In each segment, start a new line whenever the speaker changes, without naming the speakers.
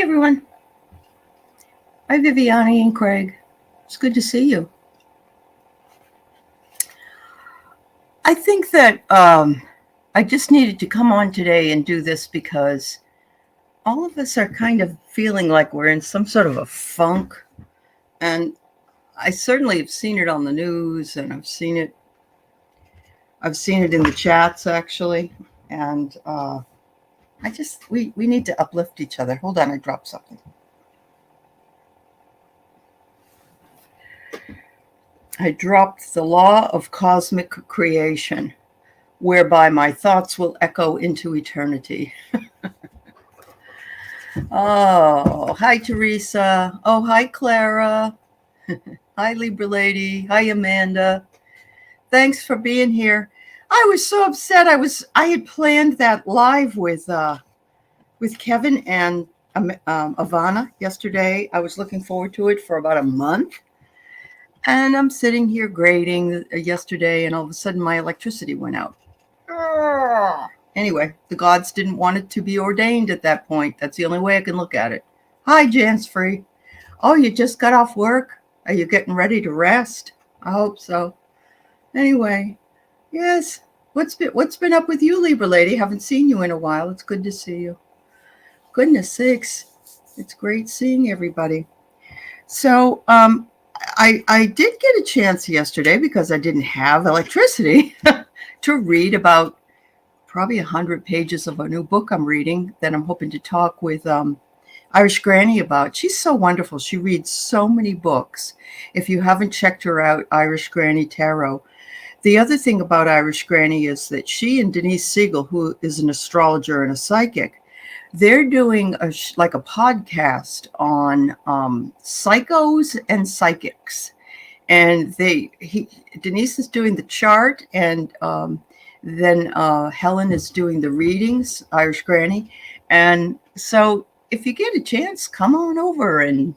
Hi, everyone. Hi, Viviani and Craig. It's good to see you. I think that I just needed to come on today and do this because all of us are kind of feeling like we're in some sort of a funk. And I certainly have seen it on the news, and I've seen it in the chats actually. And we need to uplift each other. Hold on, I dropped something. I dropped the law of cosmic creation, whereby my thoughts will echo into eternity. Oh, hi, Teresa. Oh, hi, Clara. Hi, Libra Lady. Hi, Amanda. Thanks for being here. I was so upset. I had planned that live with Kevin and Ivana yesterday. I was looking forward to it for about a month. And I'm sitting here grading yesterday, and all of a sudden my electricity went out. Anyway, the gods didn't want it to be ordained at that point. That's the only way I can look at it. Hi, Jance Free. Oh, you just got off work? Are you getting ready to rest? I hope so. Anyway, yes. What's been up with you, Libra Lady? Haven't seen you in a while. It's good to see you. Goodness sakes. It's great seeing everybody. So, I did get a chance yesterday because I didn't have electricity to read about probably 100 pages of a new book I'm reading that I'm hoping to talk with Irish Granny about. She's so wonderful. She reads so many books. If you haven't checked her out, Irish Granny Tarot. The other thing about Irish Granny is that she and Denise Siegel, who is an astrologer and a psychic, they're doing a podcast on psychos and psychics. And Denise is doing the chart, and then Helen is doing the readings, Irish Granny. And so if you get a chance, come on over and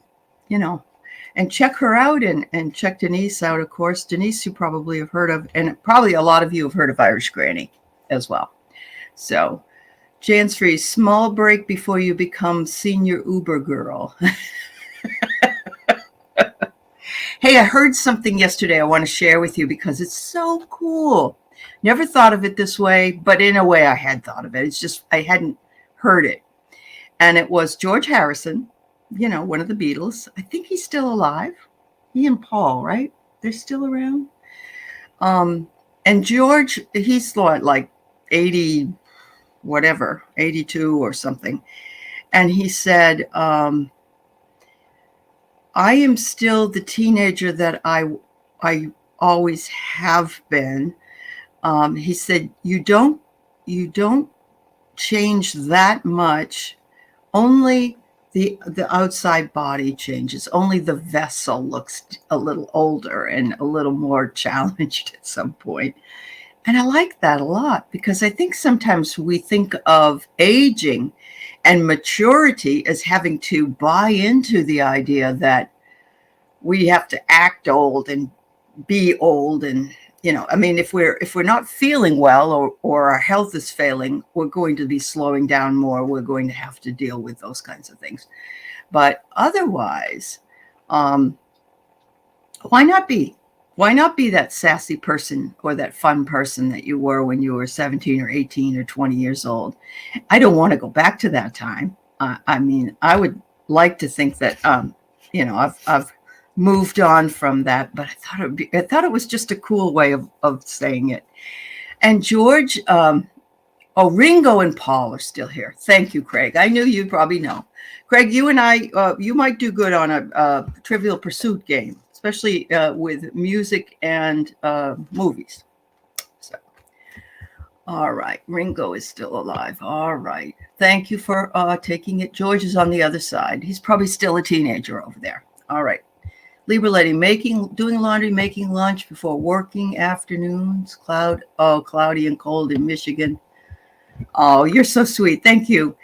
check her out, and check Denise out, of course. Denise you probably have heard of, and probably a lot of you have heard of Irish Granny as well. So Jan's Free, small break before you become senior Uber girl. Hey, I heard something yesterday I want to share with you because it's so cool. Never thought of it this way, but in a way I had thought of it. It's just I hadn't heard it. And it was George Harrison, one of the Beatles. I think he's still alive. He and Paul, right? They're still around. And George, he's like 80, whatever, 82 or something. And he said, I am still the teenager that I always have been. He said, you don't change that much. Only the outside body changes. Only the vessel looks a little older and a little more challenged at some point. And I like that a lot because I think sometimes we think of aging and maturity as having to buy into the idea that we have to act old and be old. And, if we're not feeling well, or our health is failing, we're going to be slowing down more. We're going to have to deal with those kinds of things. But otherwise, why not be? Why not be that sassy person or that fun person that you were when you were 17 or 18 or 20 years old? I don't want to go back to that time. I would like to think that, I've moved on from that, but I thought it was just a cool way of saying it. And George, Ringo and Paul are still here. Thank you, Craig. I knew you'd probably know. Craig, you and I, you might do good on a Trivial Pursuit game, especially with music and movies. So, all right, Ringo is still alive. All right, thank you for taking it. George is on the other side. He's probably still a teenager over there. All right, Libra Lady, doing laundry, making lunch before working afternoons. Cloudy and cold in Michigan. Oh, you're so sweet. Thank you.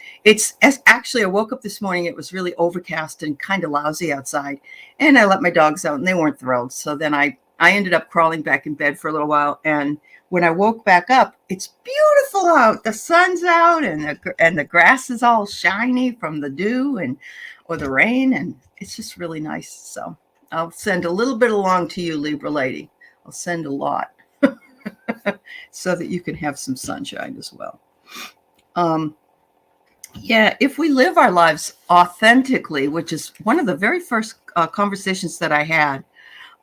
Actually, I woke up this morning. It was really overcast and kind of lousy outside. And I let my dogs out and they weren't thrilled. So then I ended up crawling back in bed for a little while and when I woke back up, it's beautiful out. The sun's out, and the grass is all shiny from the dew or the rain, and it's just really nice. So I'll send a little bit along to you, Libra lady. I'll send a lot so that you can have some sunshine as well. Yeah, if we live our lives authentically, which is one of the very first conversations that I had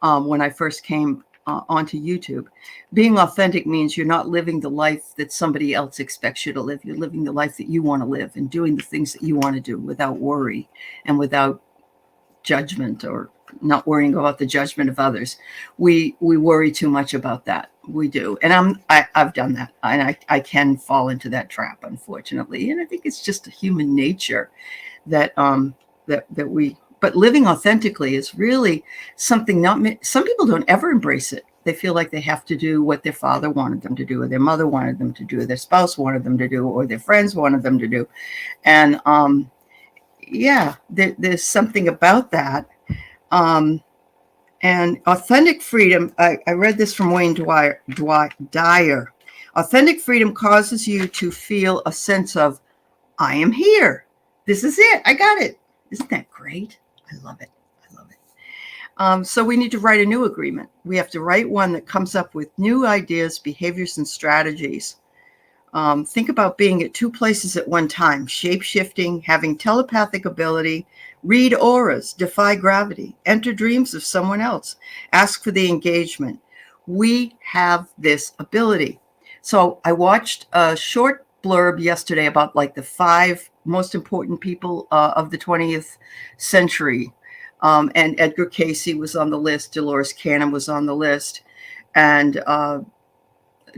when I first came onto YouTube, being authentic means you're not living the life that somebody else expects you to live. You're living the life that you want to live and doing the things that you want to do without worry and without judgment, or not worrying about the judgment of others. We worry too much about that. We do. And I've done that. And I can fall into that trap, unfortunately. And I think it's just a human nature that but living authentically is really something some people don't ever embrace it. They feel like they have to do what their father wanted them to do, or their mother wanted them to do, or their spouse wanted them to do, or their friends wanted them to do. And there's something about that. And authentic freedom, I read this from Wayne Dyer. Authentic freedom causes you to feel a sense of, I am here. This is it. I got it. Isn't that great? I love it. I love it. So we need to write a new agreement. We have to write one that comes up with new ideas, behaviors, and strategies. Think about being at two places at one time, shape-shifting, having telepathic ability, read auras, defy gravity, enter dreams of someone else, ask for the engagement. We have this ability. So I watched a short blurb yesterday about like the 5 most important people of the 20th century. And Edgar Cayce was on the list. Dolores Cannon was on the list. And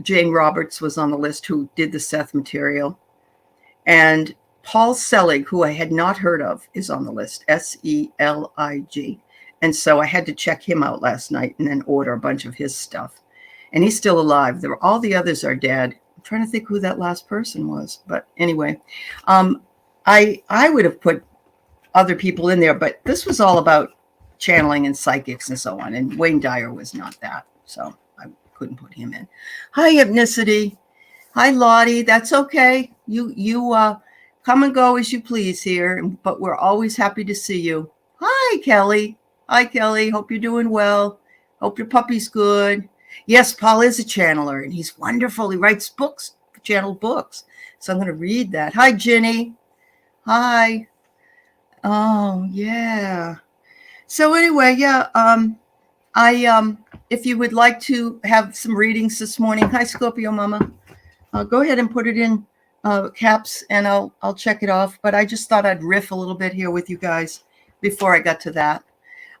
Jane Roberts was on the list, who did the Seth material. And Paul Selig, who I had not heard of, is on the list, Selig. And so I had to check him out last night and then order a bunch of his stuff. And he's still alive. All the others are dead. I'm trying to think who that last person was. But anyway, I would have put other people in there, but this was all about channeling and psychics and so on. And Wayne Dyer was not that. So I couldn't put him in. Hi, Hypnicity. Hi, Lottie. That's okay. You come and go as you please here, but we're always happy to see you. Hi, Kelly. Hi, Kelly. Hope you're doing well. Hope your puppy's good. Yes, Paul is a channeler, and he's wonderful. He writes books, channel books. So I'm going to read that. Hi, Ginny. Hi. Oh, yeah. So anyway, yeah, if you would like to have some readings this morning, hi, Scorpio Mama, go ahead and put it in caps, and I'll check it off. But I just thought I'd riff a little bit here with you guys before I got to that,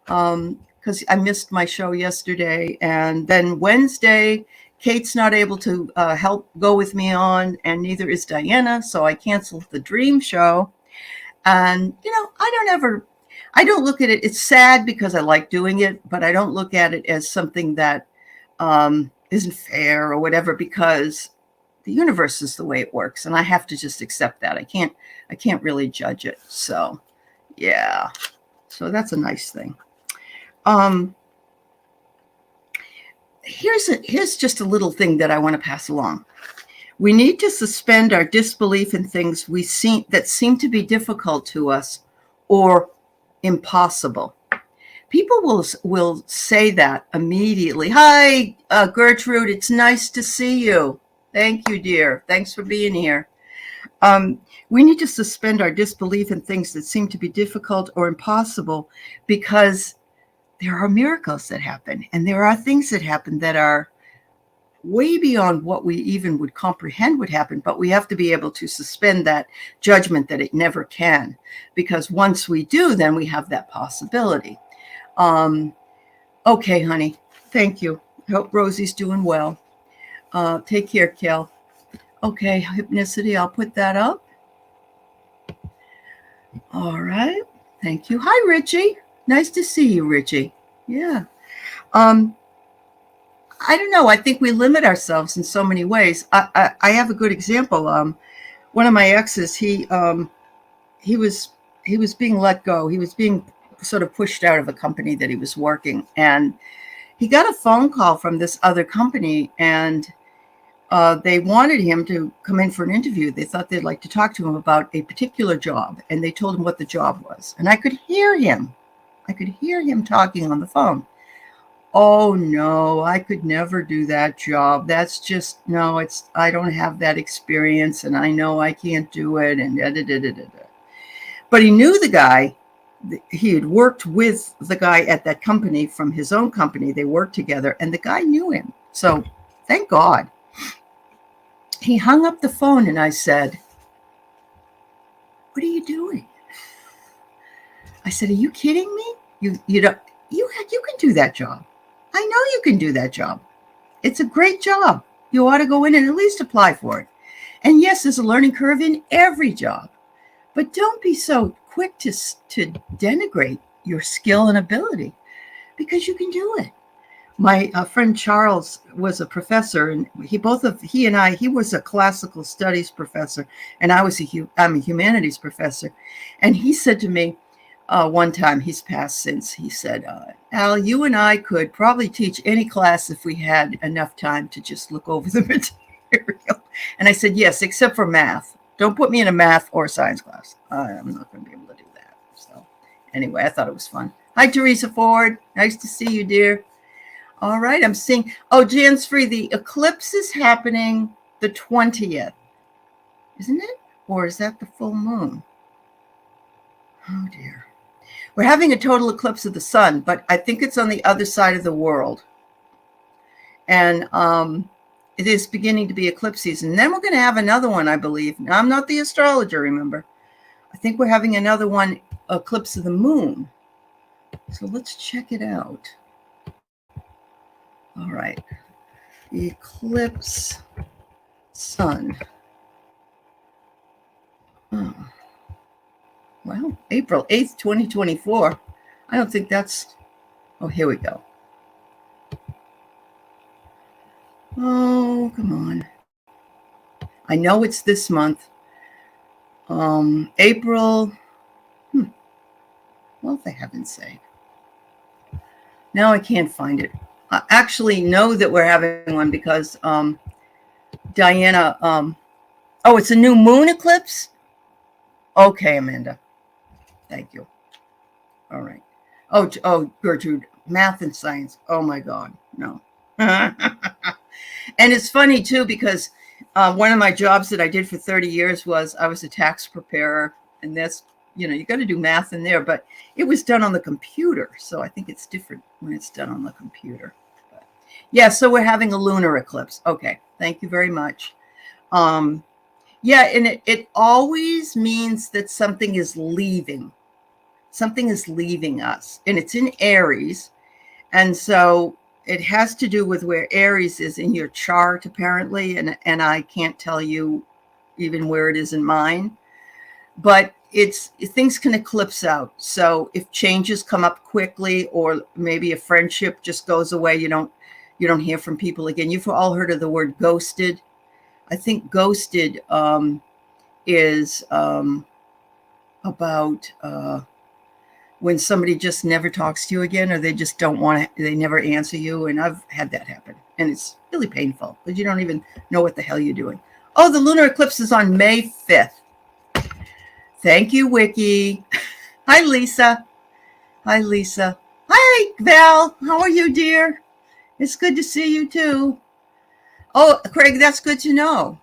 because I missed my show yesterday, and then Wednesday, Kate's not able to help go with me on, and neither is Diana, so I canceled the dream show. And I don't look at it. It's sad because I like doing it, but I don't look at it as something that isn't fair or whatever, because the universe is the way it works, and I have to just accept that. I can't really judge it. So, yeah. So that's a nice thing. Here's just a little thing that I want to pass along. We need to suspend our disbelief in things that seem to be difficult to us or impossible. People will say that immediately. Hi, Gertrude. It's nice to see you. Thank you, dear. Thanks for being here. We need to suspend our disbelief in things that seem to be difficult or impossible, because there are miracles that happen, and there are things that happen that are way beyond what we even would comprehend would happen, but we have to be able to suspend that judgment that it never can, because once we do, then we have that possibility. Okay, honey, thank you. I hope Rosie's doing well. Take care, Kel. Okay, Hypnicity, I'll put that up. All right, thank you. Hi, Richie. Nice to see you, Richie. Yeah. I don't know. I think we limit ourselves in so many ways. I have a good example. One of my exes, he was being let go. He was being sort of pushed out of a company that he was working, and he got a phone call from this other company, and they wanted him to come in for an interview. They thought they'd like to talk to him about a particular job, and they told him what the job was. And I could hear him. I could hear him talking on the phone. Oh no, I could never do that job. That's just no. I don't have that experience, and I know I can't do it. And da, da, da, da, da. But he knew the guy. He had worked with the guy at that company from his own company. They worked together, and the guy knew him. So thank God. He hung up the phone, and I said, "What are you doing?" I said, "Are you kidding me? You don't you can do that job. I know you can do that job. It's a great job. You ought to go in and at least apply for it. And yes, there's a learning curve in every job, but don't be so quick to denigrate your skill and ability, because you can do it." My friend Charles was a professor, and he was a classical studies professor, and I'm a humanities professor. And he said to me one time, he's passed since, he said, "Al, you and I could probably teach any class if we had enough time to just look over the material." And I said, "Yes, except for math. Don't put me in a math or science class. I'm not going to be able to do that." So anyway, I thought it was fun. Hi, Teresa Ford. Nice to see you, dear. All right, I'm seeing, Jan's free. The eclipse is happening the 20th, isn't it? Or is that the full moon? Oh, dear. We're having a total eclipse of the sun, but I think it's on the other side of the world. And it is beginning to be eclipse season. And then we're going to have another one, I believe. Now, I'm not the astrologer, remember. I think we're having another one, eclipse of the moon. So let's check it out. All right. Eclipse sun. Oh. Well, April 8th, 2024. I don't think that's... Oh, here we go. Oh, come on. I know it's this month. April. Well, for heaven's sake. Now I can't find it. I actually know that we're having one because Diana... oh, it's a new moon eclipse? Okay, Amanda. Thank you. All right. Oh, Gertrude, math and science. Oh my God, no. And it's funny too, because one of my jobs that I did for 30 years was I was a tax preparer, and that's, you got to do math in there, but it was done on the computer. So I think it's different when it's done on the computer. But yeah, so we're having a lunar eclipse. Okay, thank you very much. Yeah, and it always means that something is leaving. Something is leaving us, and it's in Aries. And so it has to do with where Aries is in your chart, apparently. And I can't tell you even where it is in mine, but things can eclipse out. So if changes come up quickly, or maybe a friendship just goes away, you don't hear from people again. You've all heard of the word ghosted. I think ghosted is about when somebody just never talks to you again, or they just don't want to, they never answer you. And I've had that happen, and it's really painful, but you don't even know what the hell you're doing. Oh, the lunar eclipse is on May 5th. Thank you, Wiki. Hi, Lisa. Hi, Lisa. Hi, Val. How are you, dear? It's good to see you too. Oh, Craig, that's good to know.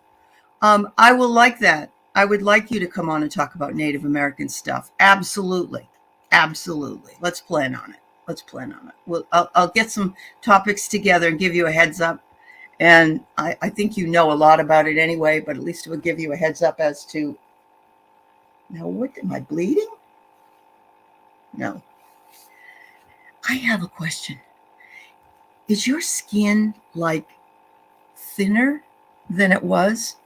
I will like that. I would like you to come on and talk about Native American stuff. Absolutely. Absolutely. Let's plan on it. I'll get some topics together and give you a heads up. And I think you know a lot about it anyway, but at least it would give you a heads up as to, now what, am I bleeding? No. I have a question. Is your skin like thinner than it was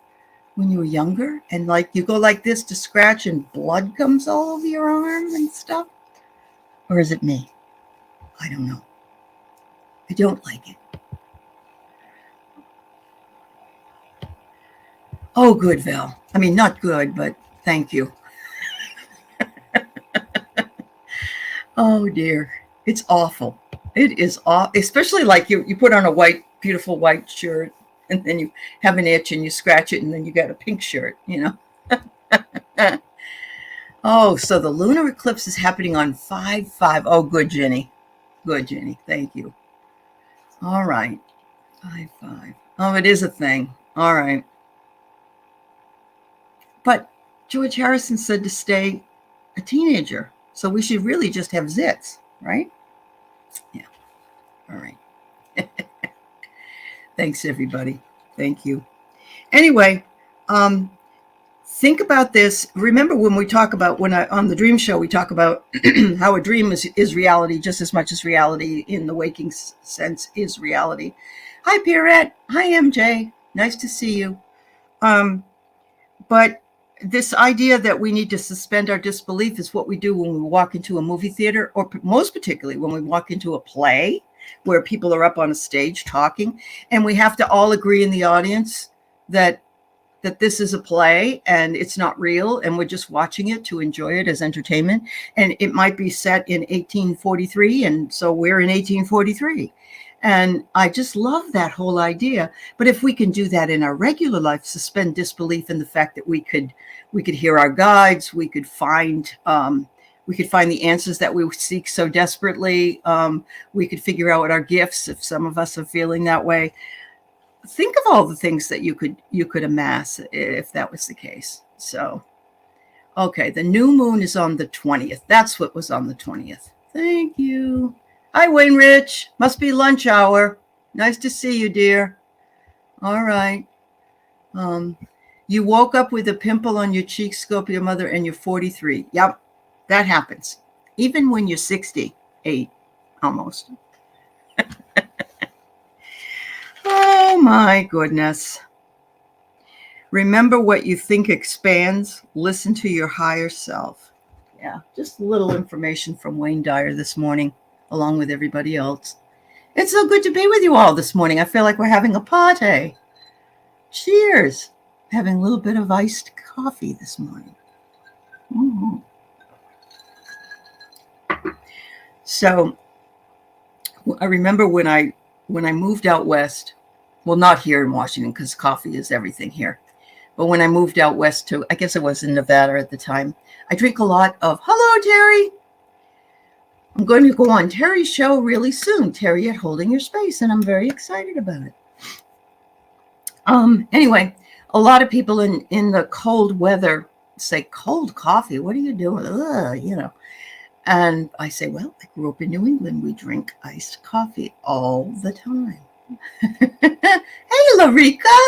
when you were younger, and like you go like this to scratch and blood comes all over your arm and stuff? Or is it me? I don't know. I don't like it. Oh, good, Val. I mean, not good, but thank you. Oh dear. It's awful. It is awful, especially like you put on a beautiful white shirt, And then you have an itch and you scratch it and then you got a pink shirt, Oh, so the lunar eclipse is happening on 5/5. Oh, good, Jenny. Good, Jenny. Thank you. All right. 5/5. Oh, it is a thing. All right. But George Harrison said to stay a teenager. So we should really just have zits, right? Yeah. All right. Thanks, everybody. Thank you. Anyway, think about this. Remember when we talk about, on the dream show, we talk about how a dream is reality just as much as reality in the waking sense is reality. Hi, Pierrette. Hi, MJ. Nice to see you. But this idea that we need to suspend our disbelief is what we do when we walk into a movie theater, or most particularly when we walk into a play where people are up on a stage talking, and we have to all agree in the audience that this is a play and it's not real, and we're just watching it to enjoy it as entertainment. And it might be set in 1843, and so we're in 1843. And I just love that whole idea. But if we can do that in our regular life, suspend disbelief in the fact that we could hear our guides, we could find the answers that we seek so desperately. We could figure out what our gifts, if some of us are feeling that way. Think of all the things that you could amass if that was the case. So, okay, the new moon is on the 20th. That's what was on the 20th. Thank you. Hi, Wayne Rich. Must be lunch hour. Nice to see you, dear. All right. You woke up with a pimple on your cheek, Scorpio mother, and you're 43. Yep, that happens. Even when you're 68, almost. Oh, my goodness. Remember, what you think expands. Listen to your higher self. Yeah, just a little information from Wayne Dyer this morning, along with everybody else. It's so good to be with you all this morning. I feel like we're having a party. Cheers. Having a little bit of iced coffee this morning. Mm-hmm. So I remember when I moved out west, well, not here in Washington because coffee is everything here, but when I moved out west to, I guess it was in Nevada at the time, I drink a lot of, hello, Terry. I'm going to go on Terry's show really soon, Terry at Holding Your Space, and I'm very excited about it. Anyway, a lot of people in the cold weather say, cold coffee, what are you doing? Ugh, And I say, well, I grew up in New England. We drink iced coffee all the time. Hey, Larika.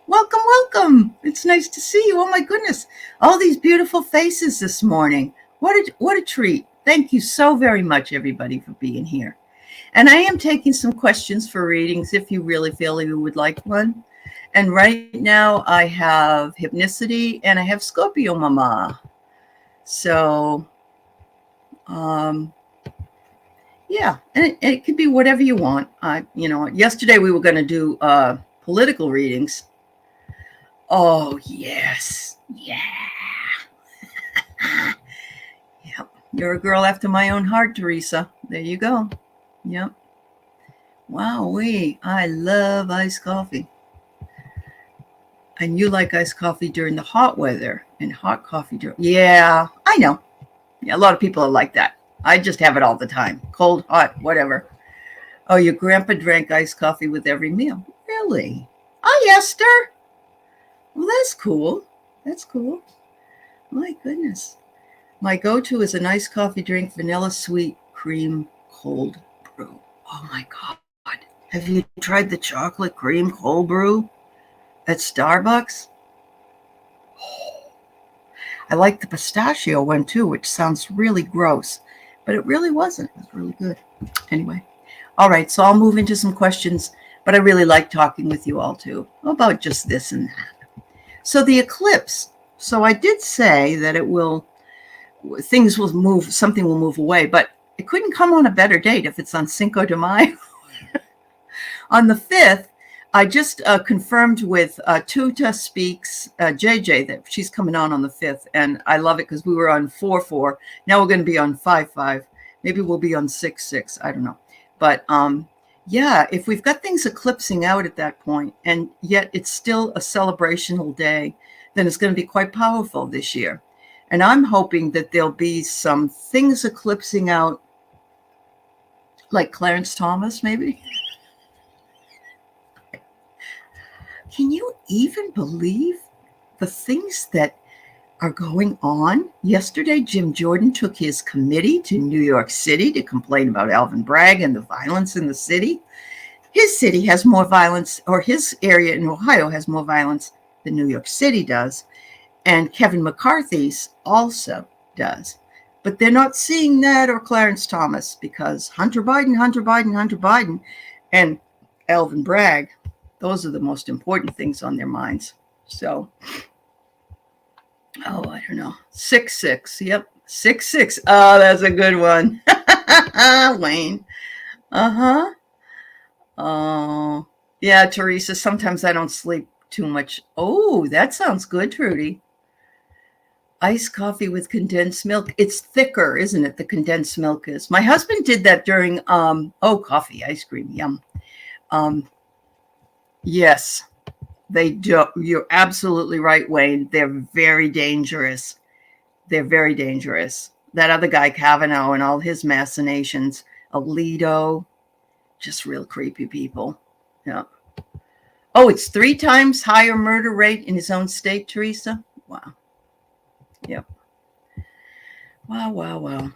Welcome, welcome. It's nice to see you. Oh, my goodness. All these beautiful faces this morning. What a treat. Thank you so very much, everybody, for being here. And I am taking some questions for readings if you really feel you would like one. And right now I have Hypnicity and I have Scorpio Mama. So, yeah, and it could be whatever you want. Yesterday we were going to do political readings. Oh, yes. Yeah. Yep. You're a girl after my own heart, Teresa. There you go. Yep. Wowee. I love iced coffee. And you like iced coffee during the hot weather and hot coffee during. Yeah, I know. Yeah, a lot of people are like that. I just have it all the time. Cold, hot, whatever. Oh, your grandpa drank iced coffee with every meal. Really? Hi, Esther. Well, that's cool. That's cool. My goodness. My go-to is a nice coffee drink, vanilla sweet cream cold brew. Oh, my God. Have you tried the chocolate cream cold brew at Starbucks? Oh. I like the pistachio one, too, which sounds really gross. But it really wasn't. It was really good. Anyway. All right, so I'll move into some questions. But I really like talking with you all, too, about just this and that. So the eclipse. So I did say that something will move away, but it couldn't come on a better date if it's on Cinco de Mayo. On the 5th, I just confirmed with Tuta Speaks, JJ, that she's coming on the 5th. And I love it because we were on 4/4. Now we're going to be on 5/5. Maybe we'll be on 6/6. I don't know. But Yeah, if we've got things eclipsing out at that point, and yet it's still a celebrational day, then it's going to be quite powerful this year. And I'm hoping that there'll be some things eclipsing out, like Clarence Thomas, maybe. Can you even believe the things that are going on? Yesterday, Jim Jordan took his committee to New York City to complain about Alvin Bragg and the violence in the city. His city has more violence, or his area in Ohio has more violence than New York City does. And Kevin McCarthy's also does. But they're not seeing that or Clarence Thomas, because Hunter Biden, and Alvin Bragg, those are the most important things on their minds. So, oh, I don't know. 6-6. Yep. 6-6. Oh, that's a good one. Wayne. Uh-huh. Oh, yeah, Teresa, sometimes I don't sleep too much. Oh, that sounds good, Trudy. Iced coffee with condensed milk. It's thicker, isn't it? The condensed milk is. My husband did that during coffee, ice cream, yum. Yes, they do. You're absolutely right, Wayne. They're very dangerous. They're very dangerous. That other guy, Kavanaugh, and all his machinations, Alito, just real creepy people. Yeah. Oh, it's 3 times higher murder rate in his own state, Teresa. Wow. Yep. Wow.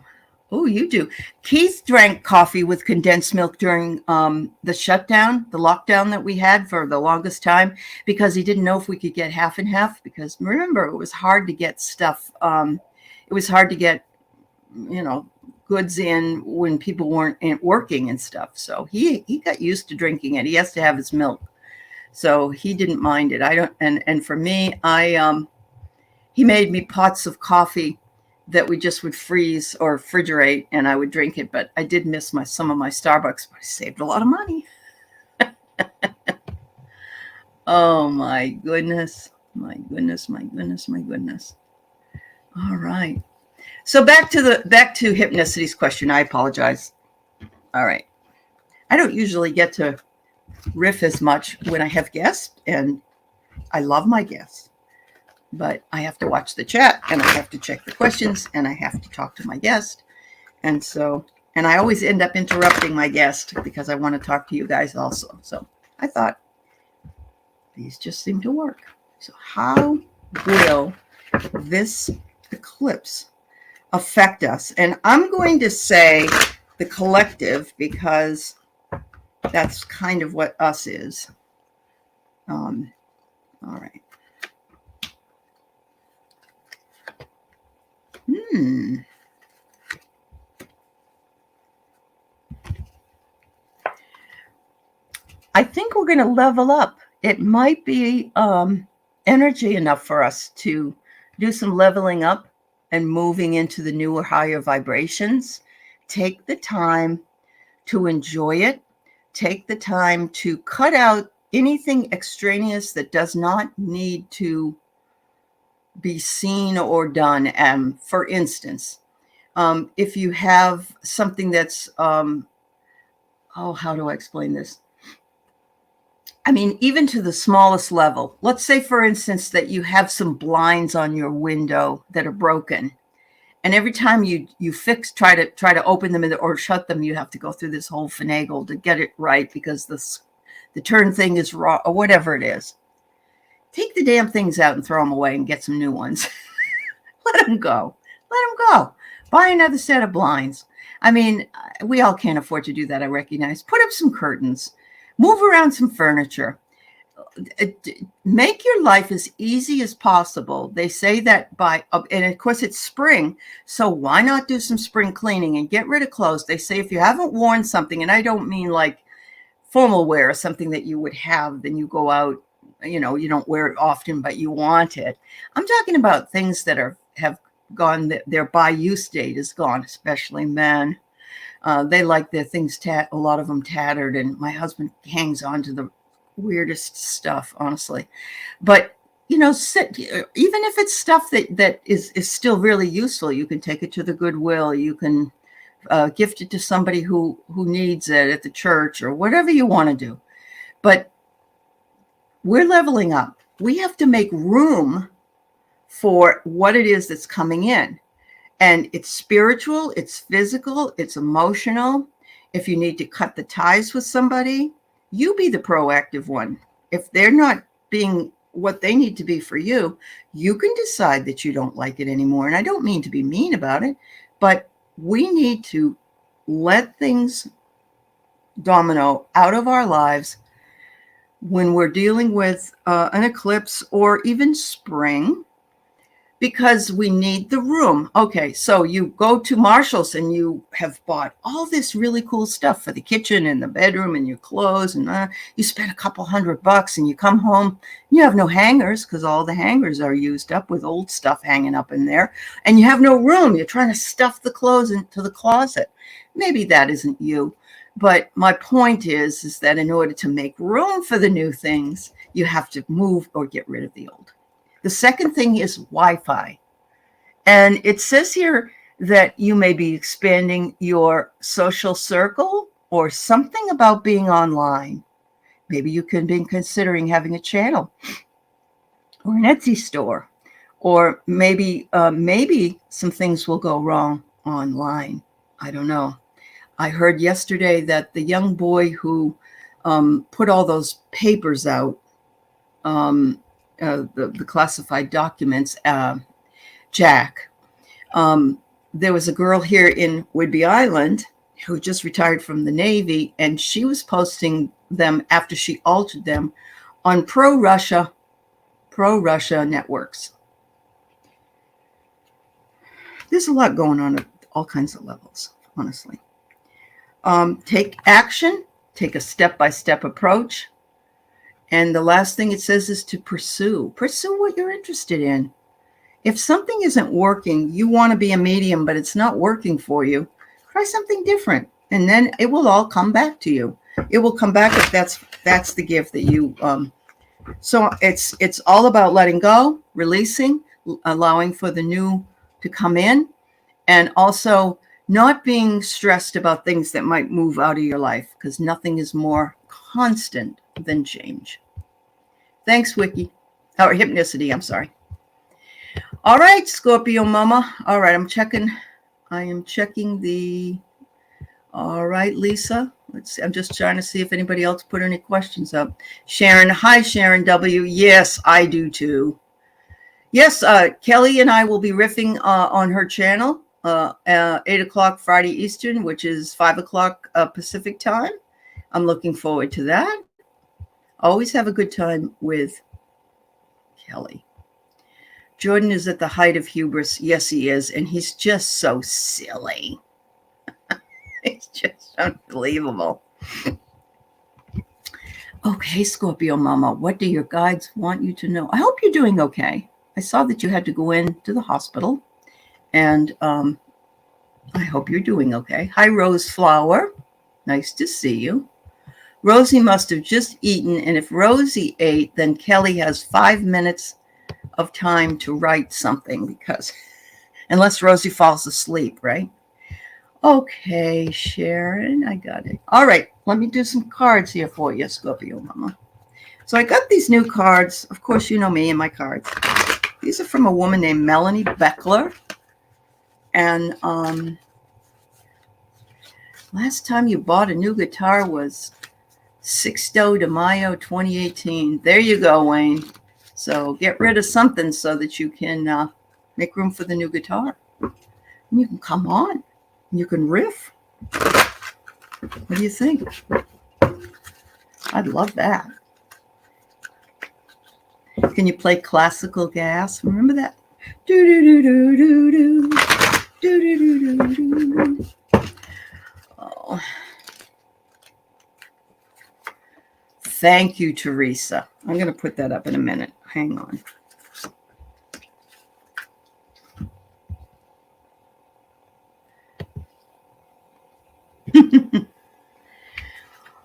Oh, you do. Keith drank coffee with condensed milk during the shutdown, the lockdown that we had for the longest time, because he didn't know if we could get half and half. Because remember, it was hard to get stuff. It was hard to get, goods in when people weren't working and stuff. So he got used to drinking it. He has to have his milk. So he didn't mind it. I don't. And for me, he made me pots of coffee that we just would freeze or refrigerate, and I would drink it. But I did miss some of my Starbucks, but I saved a lot of money. Oh my goodness. My goodness. All right. So back to Hypnicity's question. I apologize. All right. I don't usually get to riff as much when I have guests, and I love my guests. But I have to watch the chat, and I have to check the questions, and I have to talk to my guest. And I always end up interrupting my guest because I want to talk to you guys also. So I thought these just seem to work. So how will this eclipse affect us? And I'm going to say the collective, because that's kind of what us is. All right. I think we're going to level up. It might be energy enough for us to do some leveling up and moving into the newer, higher vibrations. Take the time to enjoy it. Take the time to cut out anything extraneous that does not need to be seen or done. For instance, if you have something that's, how do I explain this? I mean, even to the smallest level. Let's say, for instance, that you have some blinds on your window that are broken, and every time you try to open them or shut them, you have to go through this whole finagle to get it right, because the turn thing is wrong or whatever it is. Take the damn things out and throw them away and get some new ones. Let them go. Buy another set of blinds. I mean, we all can't afford to do that, I recognize. Put up some curtains. Move around some furniture. Make your life as easy as possible. They say that and of course it's spring, so why not do some spring cleaning and get rid of clothes? They say if you haven't worn something, and I don't mean like formal wear, something that you would have, then you go out, you don't wear it often, but you want it. I'm talking about things that have gone, their by-use date is gone, especially men. They like their things, a lot of them tattered, and my husband hangs on to the weirdest stuff, honestly. But, even if it's stuff that is still really useful, you can take it to the Goodwill. You can gift it to somebody who needs it at the church, or whatever you want to do. But we're leveling up. We have to make room for what it is that's coming in. And it's spiritual, it's physical, it's emotional. If you need to cut the ties with somebody, you be the proactive one. If they're not being what they need to be for you, you can decide that you don't like it anymore. And I don't mean to be mean about it, but we need to let things domino out of our lives when we're dealing with an eclipse or even spring, because we need the room. Okay, so you go to Marshall's and you have bought all this really cool stuff for the kitchen and the bedroom and your clothes, and you spend a couple $100 and you come home and you have no hangers because all the hangers are used up with old stuff hanging up in there, and you have no room. You're trying to stuff the clothes into the closet. Maybe that isn't you, but my point is that in order to make room for the new things, you have to move or get rid of the old. The second thing is Wi-Fi. And it says here that you may be expanding your social circle or something about being online. Maybe you can be considering having a channel or an Etsy store, or maybe some things will go wrong online. I don't know. I heard yesterday that the young boy who put all those papers out, the classified documents, Jack. There was a girl here in Whidbey Island who just retired from the Navy, and she was posting them after she altered them on pro-Russia networks. There's a lot going on at all kinds of levels, honestly. Take action, take a step-by-step approach. And the last thing it says is to pursue what you're interested in. If something isn't working, you want to be a medium, but it's not working for you, try something different. And then it will all come back to you. It will come back if that's the gift that you, so it's all about letting go, releasing, allowing for the new to come in, and also not being stressed about things that might move out of your life, because nothing is more constant than change. Thanks, Wiki. Or Hypnicity, I'm sorry. All right, Scorpio Mama. All right, I am checking the, all right, Lisa. Let's see. I'm just trying to see if anybody else put any questions up. Sharon, hi, Sharon W. Yes, I do too. Yes, Kelly and I will be riffing on her channel, 8 o'clock Friday Eastern, which is 5 o'clock Pacific time. I'm looking forward to that. Always have a good time with Kelly. Jordan is at the height of hubris. Yes, he is. And he's just so silly. It's just unbelievable. Okay, Scorpio Mama, what do your guides want you to know? I hope you're doing okay. I saw that you had to go into the hospital, and I hope you're doing okay. Hi, Rose Flower. Nice to see you. Rosie must have just eaten, and if Rosie ate, then Kelly has 5 minutes of time to write something, because unless Rosie falls asleep, right? Okay, Sharon, I got it. All right, let me do some cards here for you, Scorpio Mama. So I got these new cards. Of course, you know me and my cards. These are from a woman named Melanie Beckler. And last time you bought a new guitar was 6 de Mayo 2018. There you go, Wayne. So get rid of something so that you can make room for the new guitar. And you can come on. You can riff. What do you think? I'd love that. Can you play Classical Gas? Remember that? Do do do do do do do do do do. Oh. Thank you, Teresa. I'm going to put that up in a minute. Hang on.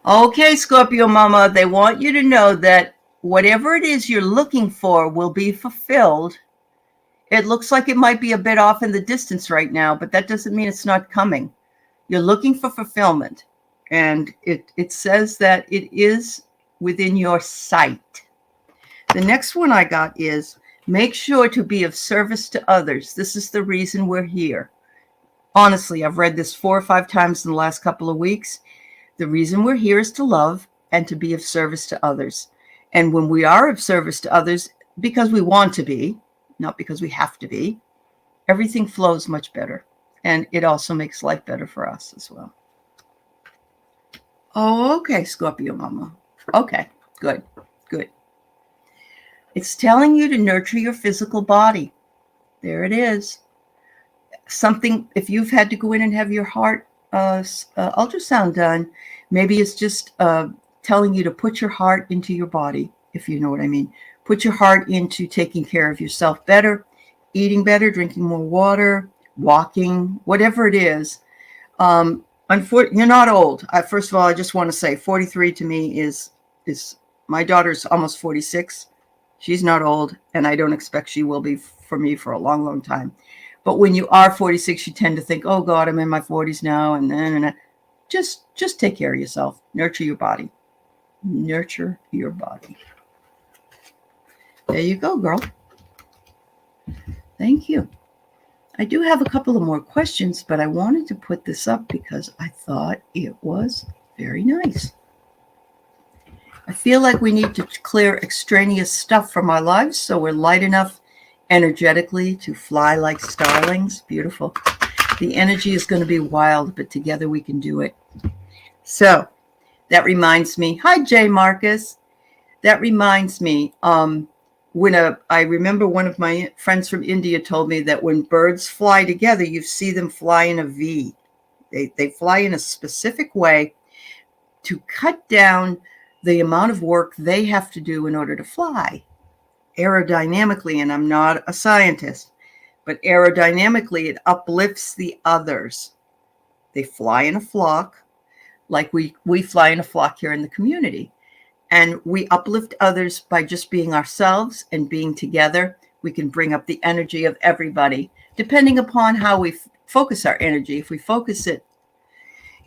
Okay, Scorpio Mama, they want you to know that whatever it is you're looking for will be fulfilled. It looks like it might be a bit off in the distance right now, but that doesn't mean it's not coming. You're looking for fulfillment. And it says that it is within your sight. The next one I got is make sure to be of service to others. This is the reason we're here. Honestly, I've read this 4 or 5 times in the last couple of weeks. The reason we're here is to love and to be of service to others. And when we are of service to others, because we want to be, not because we have to be, everything flows much better. And it also makes life better for us as well. Oh, okay, Scorpio Mama. Okay, good, good. It's telling you to nurture your physical body. There it is. Something, if you've had to go in and have your heart ultrasound done, maybe it's just telling you to put your heart into your body, if you know what I mean. Put your heart into taking care of yourself better, eating better, drinking more water, walking, whatever it is. You're not old. First of all, I just want to say 43 to me is my daughter's almost 46. She's not old, and I don't expect she will be for me for a long, long time. But when you are 46, you tend to think, oh God, I'm in my 40s now. And then just take care of yourself. Nurture your body. Nurture your body. There you go, girl. Thank you. I do have a couple of more questions, but I wanted to put this up because I thought it was very nice. I feel like we need to clear extraneous stuff from our lives so we're light enough energetically to fly like starlings. Beautiful. The energy is going to be wild, but together we can do it. So that reminds me. Hi, Jay Marcus. That reminds me. I remember one of my friends from India told me that when birds fly together, you see them fly in a V. They fly in a specific way to cut down the amount of work they have to do in order to fly. Aerodynamically, and I'm not a scientist, but aerodynamically, it uplifts the others. They fly in a flock, like we fly in a flock here in the community. And we uplift others by just being ourselves and being together. We can bring up the energy of everybody, depending upon how we focus our energy. If we focus it,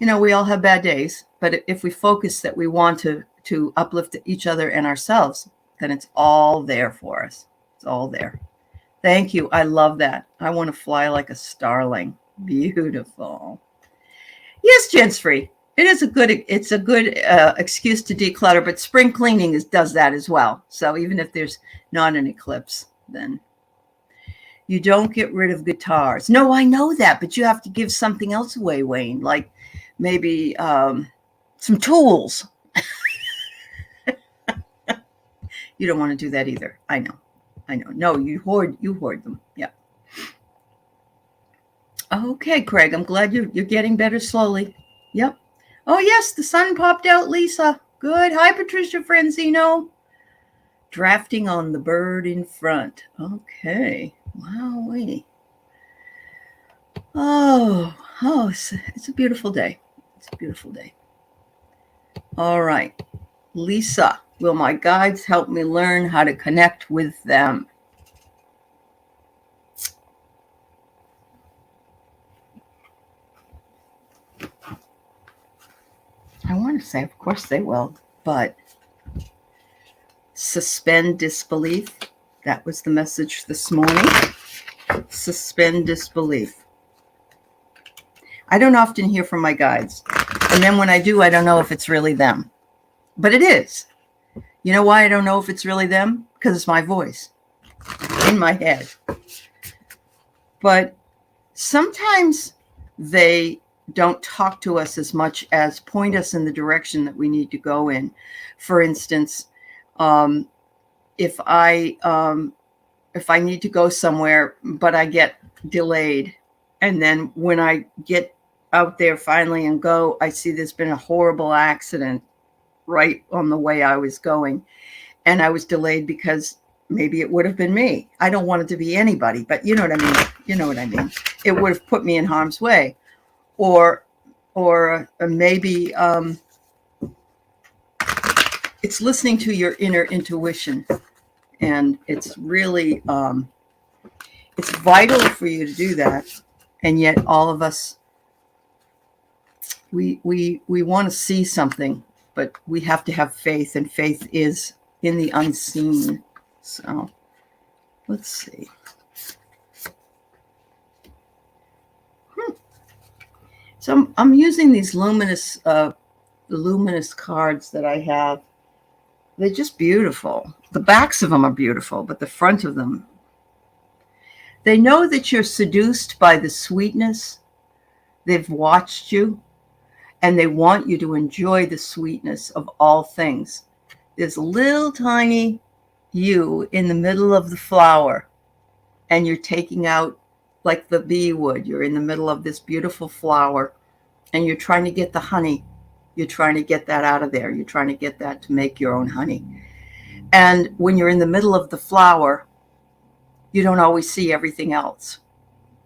we all have bad days, but if we focus that we want to uplift each other and ourselves, then it's all there for us. It's all there. Thank you. I love that. I want to fly like a starling. Beautiful. Yes, Gents Free. It's a good excuse to declutter, but spring cleaning does that as well. So even if there's not an eclipse, then you don't get rid of guitars. No, I know that, but you have to give something else away, Wayne, like maybe some tools. You don't want to do that either. I know. No, you hoard them. Yeah. Okay, Craig, I'm glad you're getting better slowly. Yep. Oh, yes, the sun popped out, Lisa. Good. Hi, Patricia Franzino. Drafting on the bird in front. Okay. Wowee. Oh, it's a beautiful day. It's a beautiful day. All right. Lisa, will my guides help me learn how to connect with them? I want to say, of course they will, but suspend disbelief. That was the message this morning. Suspend disbelief. I don't often hear from my guides. And then when I do, I don't know if it's really them. But it is. You know why I don't know if it's really them? Because it's my voice in my head. But sometimes they don't talk to us as much as point us in the direction that we need to go in. For instance, if I need to go somewhere, but I get delayed, and then when I get out there finally and go, I see there's been a horrible accident right on the way I was going, and I was delayed because maybe it would have been me. I don't want it to be anybody, but you know what I mean. You know what I mean. It would have put me in harm's way. Or maybe it's listening to your inner intuition, and it's really it's vital for you to do that. And yet all of us we want to see something, but we have to have faith, and faith is in the unseen. So let's see. So I'm using these luminous cards that I have. They're just beautiful. The backs of them are beautiful, but the front of them. They know that you're seduced by the sweetness. They've watched you, and they want you to enjoy the sweetness of all things. There's a little tiny you in the middle of the flower, and you're taking out like the bee would. You're in the middle of this beautiful flower, and you're trying to get the honey. You're trying to get that out of there. You're trying to get that to make your own honey. And when you're in the middle of the flower, you don't always see everything else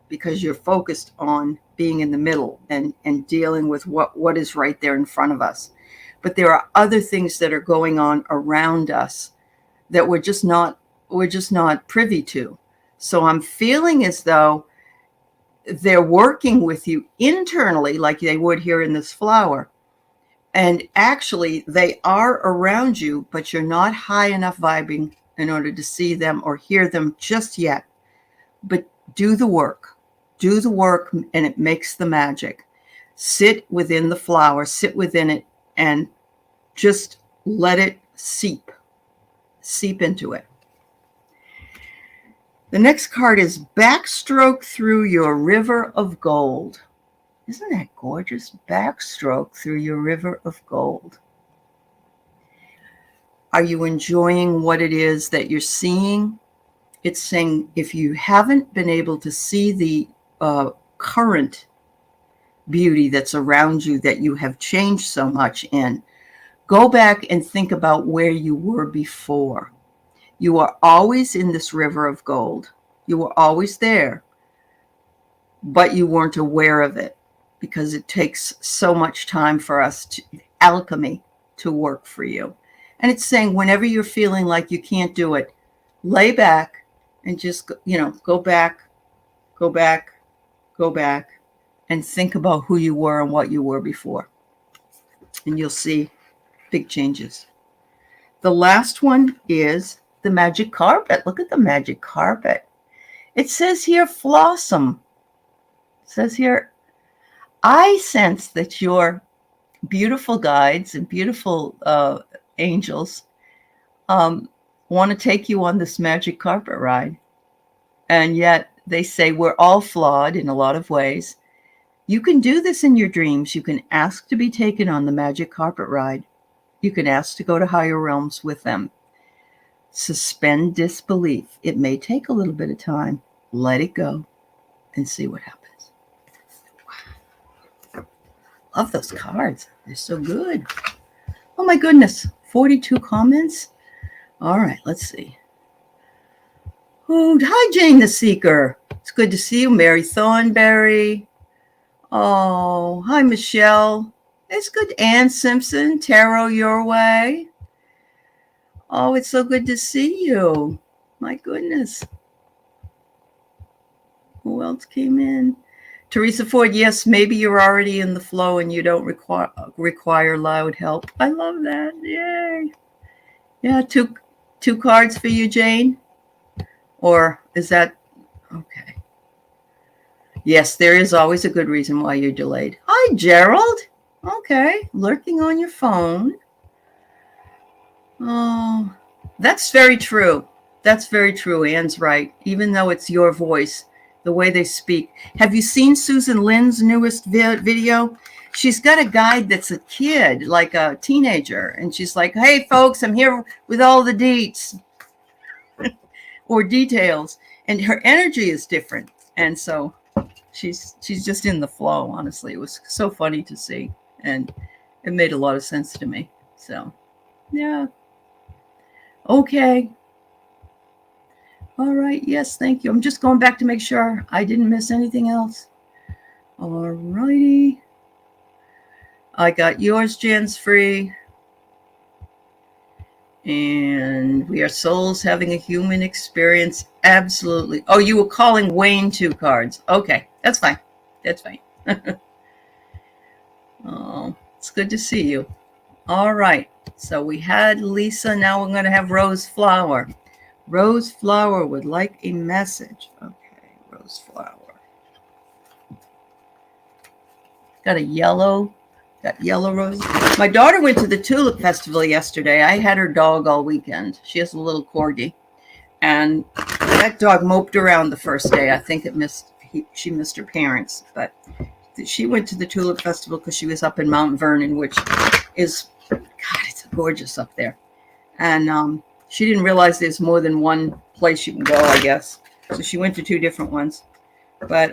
because you're focused on being in the middle and dealing with what is right there in front of us. But there are other things that are going on around us that we're just not privy to. So I'm feeling as though they're working with you internally like they would here in this flower. And actually they are around you, but you're not high enough vibing in order to see them or hear them just yet. But do the work. Do the work, and it makes the magic. Sit within the flower, sit within it, and just let it seep into it. The next card is Backstroke Through Your River of Gold. Isn't that gorgeous? Backstroke through your river of gold. Are you enjoying what it is that you're seeing? It's saying if you haven't been able to see the current beauty that's around you that you have changed so much in, go back and think about where you were before. You are always in this river of gold. You were always there, but you weren't aware of it because it takes so much time for us to alchemy to work for you. And it's saying whenever you're feeling like you can't do it, lay back and just, go back, and think about who you were and what you were before. And you'll see big changes. The last one is the magic carpet. Look at the magic carpet. It says here, Flossom. It says here, I sense that your beautiful guides and beautiful angels want to take you on this magic carpet ride. And yet they say we're all flawed in a lot of ways. You can do this in your dreams. You can ask to be taken on the magic carpet ride. You can ask to go to higher realms with them. Suspend disbelief. It may take a little bit of time. Let it go and see what happens. Wow. Love those cards. They're so good. Oh my goodness. 42 comments. All right, let's see. Oh, hi, Jane the Seeker. It's good to see you. Mary Thornberry. Oh, hi, Michelle. It's good. Ann Simpson, tarot your way. Oh, it's so good to see you. My goodness. Who else came in? Teresa Ford, yes, maybe you're already in the flow and you don't require loud help. I love that. Yay. Yeah, two cards for you, Jane? Or is that okay? Yes, there is always a good reason why you're delayed. Hi, Gerald. Okay, lurking on your phone. Oh, that's very true. That's very true. Ann's right. Even though it's your voice, the way they speak. Have you seen Susan Lynn's newest video? She's got a guide that's a kid, like a teenager. And she's like, hey, folks, I'm here with all the deets or details. And her energy is different. And so she's just in the flow, honestly. It was so funny to see. And it made a lot of sense to me. So, yeah. Okay. All right. Yes, thank you. I'm just going back to make sure I didn't miss anything else. All righty. I got yours, Jan's free. And we are souls having a human experience. Absolutely. Oh, you were calling Wayne 2 cards. Okay. That's fine. That's fine. Oh, it's good to see you. All right. So we had Lisa. Now we're going to have Rose Flower. Rose Flower would like a message. Okay, Rose Flower. Got yellow rose. My daughter went to the Tulip Festival yesterday. I had her dog all weekend. She has a little corgi. And that dog moped around the first day. I think she missed her parents. But she went to the Tulip Festival because she was up in Mount Vernon, which is, God, it's gorgeous up there. And she didn't realize there's more than one place you can go, I guess. So she went to two different ones. But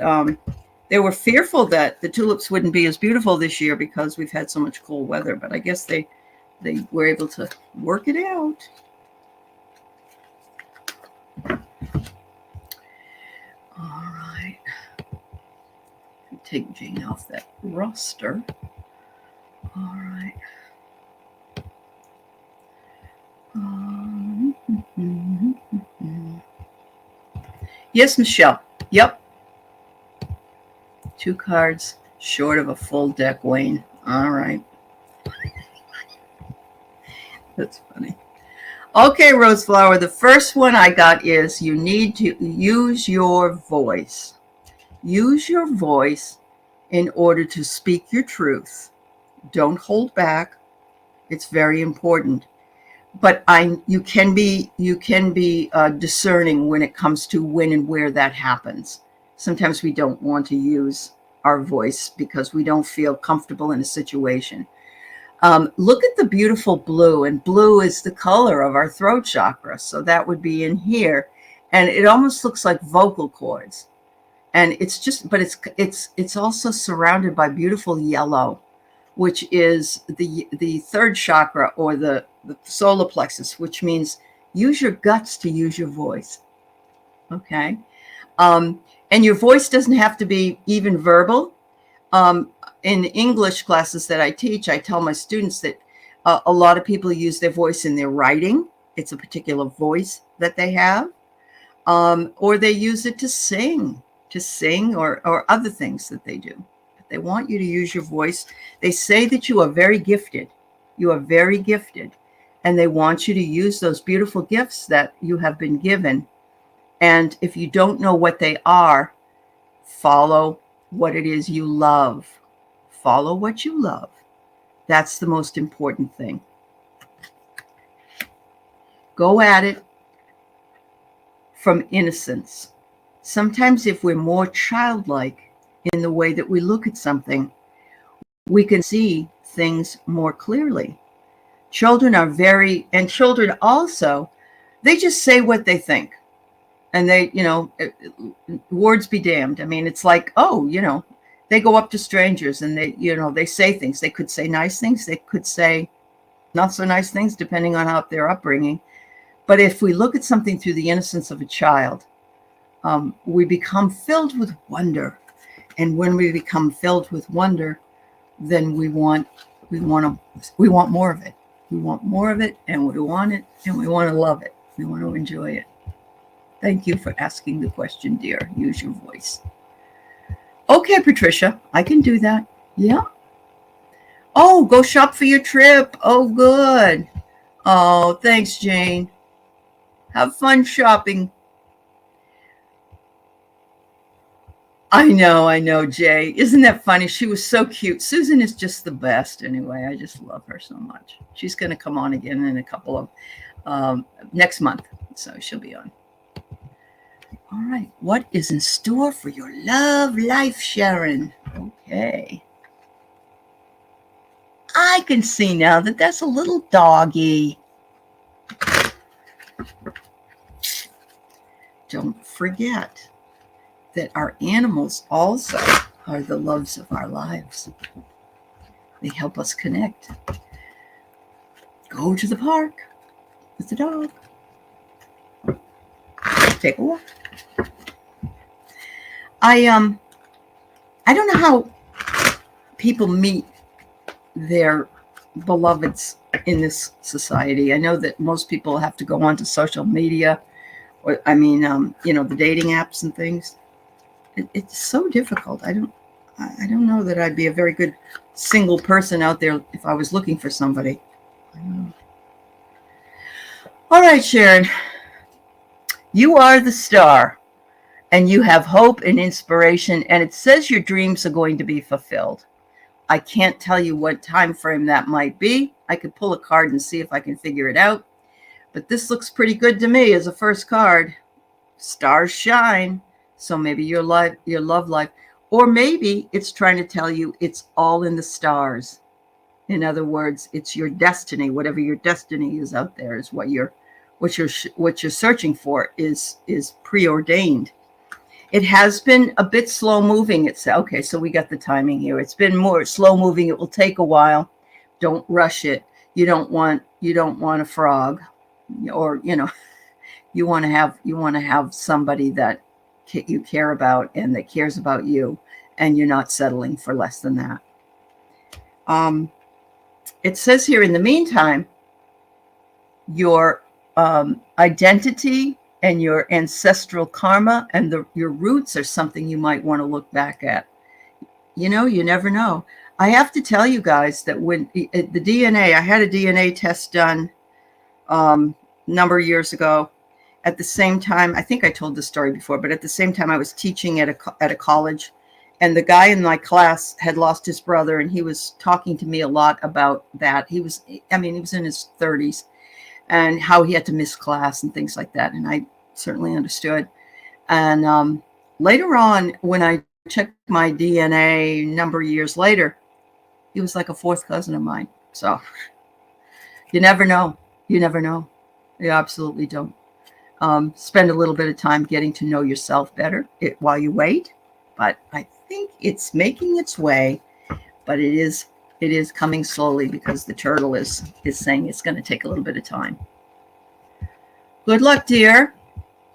they were fearful that the tulips wouldn't be as beautiful this year because we've had so much cold weather. But I guess they were able to work it out. All right. Take Jane off that roster. All right. Yes, Michelle. Yep. 2 cards short of a full deck, Wayne. All right. That's funny. Okay, Rose Flower, the first one I got is you need to use your voice. Use your voice in order to speak your truth. Don't hold back. It's very important. But you can be discerning when it comes to when and where that happens. Sometimes we don't want to use our voice because we don't feel comfortable in a situation. Look at the beautiful blue, and blue is the color of our throat chakra. So that would be in here, and it almost looks like vocal cords. And it's just, but it's also surrounded by beautiful yellow, which is the third chakra, or the solar plexus, which means use your guts to use your voice. Okay. And your voice doesn't have to be even verbal. In English classes that I teach, I tell my students that a lot of people use their voice in their writing. It's a particular voice that they have, or they use it to sing or other things that they do. But they want you to use your voice. They say that you are very gifted. You are very gifted. And they want you to use those beautiful gifts that you have been given. And if you don't know what they are, follow what it is you love. Follow what you love. That's the most important thing. Go at it from innocence. Sometimes if we're more childlike in the way that we look at something, we can see things more clearly. Children also, they just say what they think. And they, words be damned. I mean, it's like, they go up to strangers and they say things. They could say nice things. They could say not so nice things, depending on how their upbringing. But if we look at something through the innocence of a child, we become filled with wonder. And when we become filled with wonder, then we want more of it. We want more of it, and we want it, and we want to love it. We want to enjoy it. Thank you for asking the question, dear. Use your voice. Okay, Patricia, I can do that. Yeah. Oh, go shop for your trip. Oh, good. Oh, thanks, Jane. Have fun shopping. I know, Jay. Isn't that funny? She was so cute. Susan is just the best anyway. I just love her so much. She's going to come on again in a couple of next month. So she'll be on. All right. What is in store for your love life, Sharon? Okay. I can see now that that's a little doggy. Don't forget that our animals also are the loves of our lives. They help us connect. Go to the park with the dog. Take a walk. I don't know how people meet their beloveds in this society. I know that most people have to go onto social media, or the dating apps and things. It's so difficult. I don't know that I'd be a very good single person out there if I was looking for somebody. All right, Sharon, you are the star, and you have hope and inspiration, and it says your dreams are going to be fulfilled. I can't tell you what time frame that might be. I could pull a card and see if I can figure it out, but this looks pretty good to me as a first card. Stars shine. So maybe your love life, or maybe it's trying to tell you it's all in the stars. In other words, it's your destiny. Whatever your destiny is out there is what you're searching for is preordained. It has been a bit slow moving. It's okay. So we got the timing here. It's been more slow moving. It will take a while. Don't rush it. You don't want a frog, or you want to have somebody that you care about and that cares about you, and you're not settling for less than that. It says here, in the meantime, your identity and your ancestral karma and your roots are something you might want to look back at. You never know. I have to tell you guys that when the DNA, I had a DNA test done a number of years ago. At the same time, I think I told this story before, but at the same time I was teaching at a college, and the guy in my class had lost his brother, and he was talking to me a lot about that. He was in his 30s, and how he had to miss class and things like that. And I certainly understood. And later on, when I checked my DNA a number of years later, he was like a fourth cousin of mine. So you never know. You never know. You absolutely don't. Spend a little bit of time getting to know yourself better while you wait. But I think it's making its way, but it is coming slowly, because the turtle is saying it's going to take a little bit of time. Good luck, dear.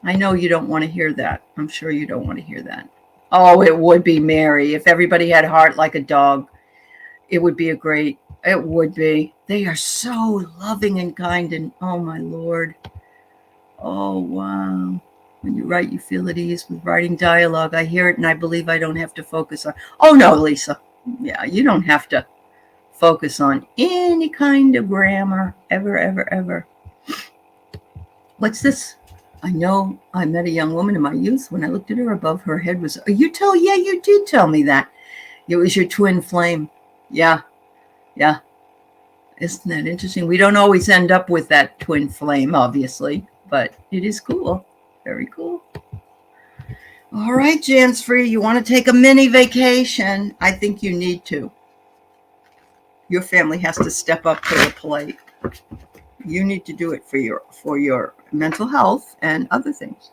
I know you don't want to hear that. I'm sure you don't want to hear that. Oh, it would be, Mary. If everybody had a heart like a dog, it would be it would be. They are so loving and kind, and oh my Lord. Oh, wow. When you write, you feel at ease with writing dialogue. I hear it, and I believe I don't have to focus on. Oh, no, Lisa. Yeah, you don't have to focus on any kind of grammar, ever, ever, ever. What's this? I know I met a young woman in my youth. When I looked at her, above her head was, yeah, you did tell me that. It was your twin flame. Yeah. Isn't that interesting? We don't always end up with that twin flame, obviously, but it is cool. Very cool. All right, Jansfree, you want to take a mini vacation? I think you need to. Your family has to step up to the plate. You need to do it for your mental health and other things.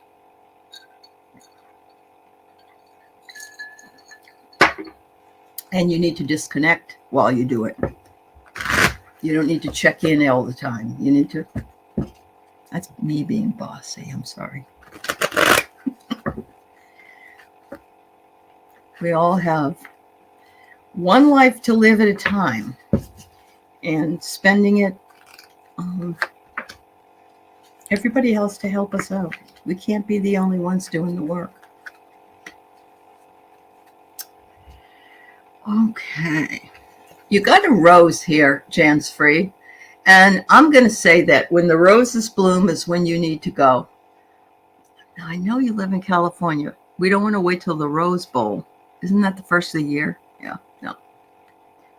And you need to disconnect while you do it. You don't need to check in all the time. You need to. That's me being bossy. I'm sorry. We all have one life to live at a time, and spending it everybody else to help us out. We can't be the only ones doing the work. Okay. You got a rose here, Jansfree. And I'm going to say that when the roses bloom is when you need to go. Now, I know you live in California. We don't want to wait till the Rose Bowl. Isn't that the first of the year? Yeah, no.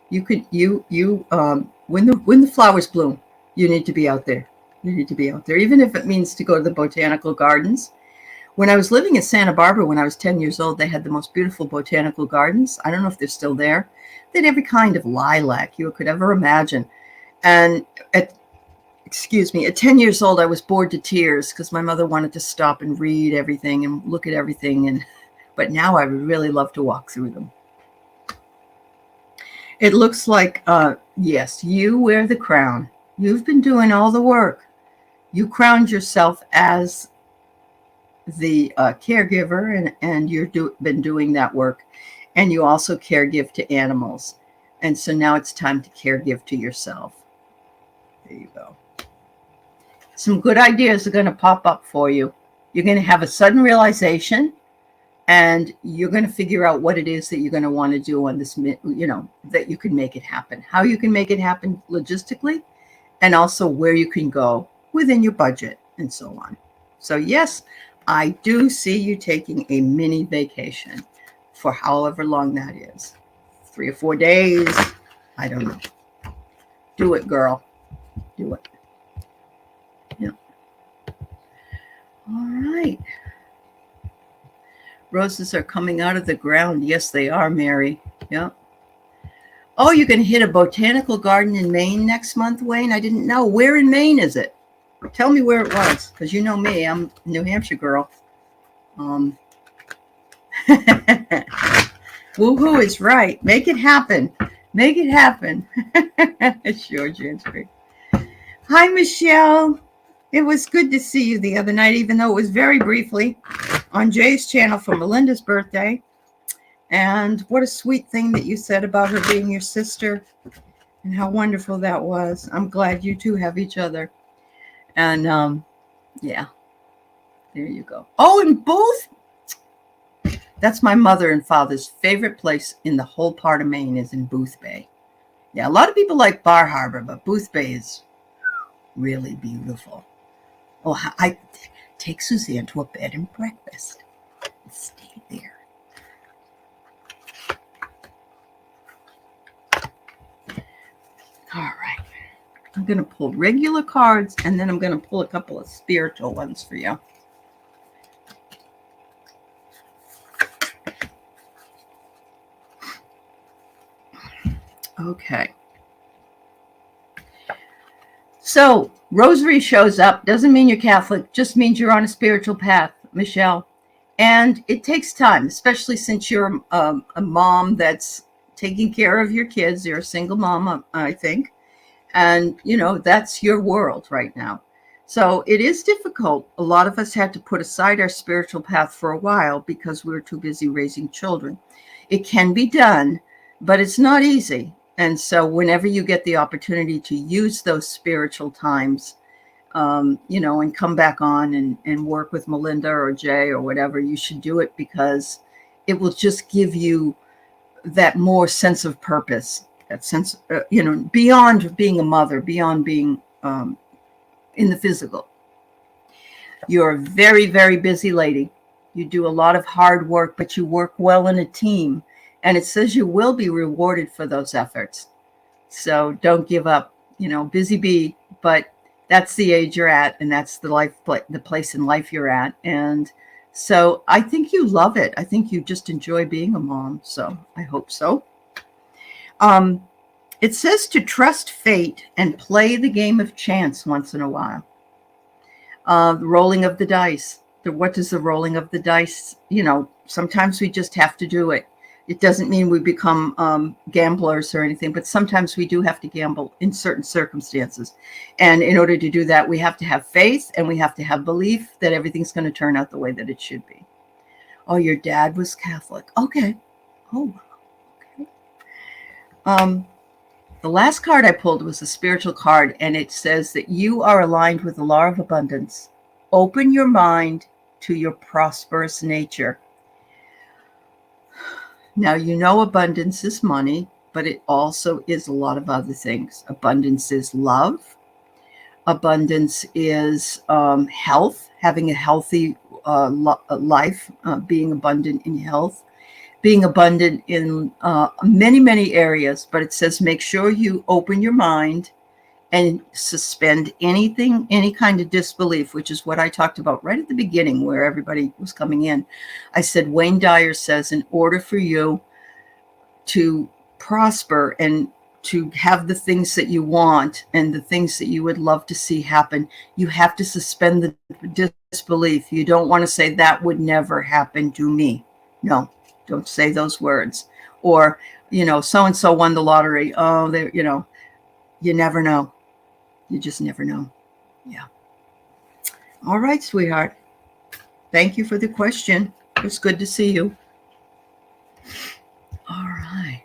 You could, when the flowers bloom, you need to be out there. You need to be out there, even if it means to go to the botanical gardens. When I was living in Santa Barbara, when I was 10 years old, they had the most beautiful botanical gardens. I don't know if they're still there. They had every kind of lilac you could ever imagine. And at 10 years old, I was bored to tears because my mother wanted to stop and read everything and look at everything. But now I would really love to walk through them. It looks like, yes, you wear the crown. You've been doing all the work. You crowned yourself as the caregiver, and you've been doing that work. And you also caregive to animals. And so now it's time to caregive to yourself. There you go. Some good ideas are going to pop up for you. You're going to have a sudden realization, And you're going to figure out what it is that you're going to want to do on this, that you can make it happen, how you can make it happen logistically, and also where you can go within your budget and so on. So yes, I do see you taking a mini vacation for however long that is. 3 or 4 days. I don't know. Do it, girl. Do it. Yeah. All right. Roses are coming out of the ground. Yes, they are, Mary. Yeah. Oh, you're going to hit a botanical garden in Maine next month, Wayne? I didn't know. Where in Maine is it? Tell me where it was, because you know me. I'm a New Hampshire girl. Woohoo is right. Make it happen. Make it happen. Sure, Gentry. Hi, Michelle. It was good to see you the other night, even though it was very briefly on Jay's channel for Melinda's birthday. And what a sweet thing that you said about her being your sister and how wonderful that was. I'm glad you two have each other. And yeah, there you go. Oh, and Booth. That's my mother and father's favorite place in the whole part of Maine is in Booth Bay. Yeah, a lot of people like Bar Harbor, but Booth Bay is really beautiful. Oh, I take Suzanne to a bed and breakfast and stay there. All right. I'm going to pull regular cards, and then I'm going to pull a couple of spiritual ones for you. Okay. So, rosary shows up. Doesn't mean you're Catholic. Just means you're on a spiritual path, Michelle. And it takes time, especially since you're a mom that's taking care of your kids. You're a single mom, I think. And, that's your world right now. So it is difficult. A lot of us had to put aside our spiritual path for a while because we were too busy raising children. It can be done, but it's not easy. And so whenever you get the opportunity to use those spiritual times, and come back on and work with Melinda or Jay or whatever, you should do it because it will just give you that more sense of purpose, that sense, beyond being a mother, beyond being in the physical. You're a very, very busy lady. You do a lot of hard work, but you work well in a team. And it says you will be rewarded for those efforts. So don't give up, busy bee, but that's the age you're at. And that's the place in life you're at. And so I think you love it. I think you just enjoy being a mom. So I hope so. It says to trust fate and play the game of chance once in a while. The rolling of the dice. What does the rolling of the dice? Sometimes we just have to do it. It doesn't mean we become gamblers or anything, but sometimes we do have to gamble in certain circumstances. And in order to do that, we have to have faith and we have to have belief that everything's going to turn out the way that it should be. Oh, your dad was Catholic. Okay. Oh, okay. The last card I pulled was a spiritual card, and it says that you are aligned with the law of abundance. Open your mind to your prosperous nature. Now, abundance is money, but it also is a lot of other things. Abundance is love. Abundance is health, having a healthy life, being abundant in health, being abundant in many, many areas. But it says make sure you open your mind and suspend anything, any kind of disbelief, which is what I talked about right at the beginning where everybody was coming in. I said, Wayne Dyer says, in order for you to prosper and to have the things that you want and the things that you would love to see happen, you have to suspend the disbelief. You don't want to say that would never happen to me. No, don't say those words. Or, so-and-so won the lottery. Oh, you never know. You just never know. Yeah. All right, sweetheart. Thank you for the question. It was good to see you. All right.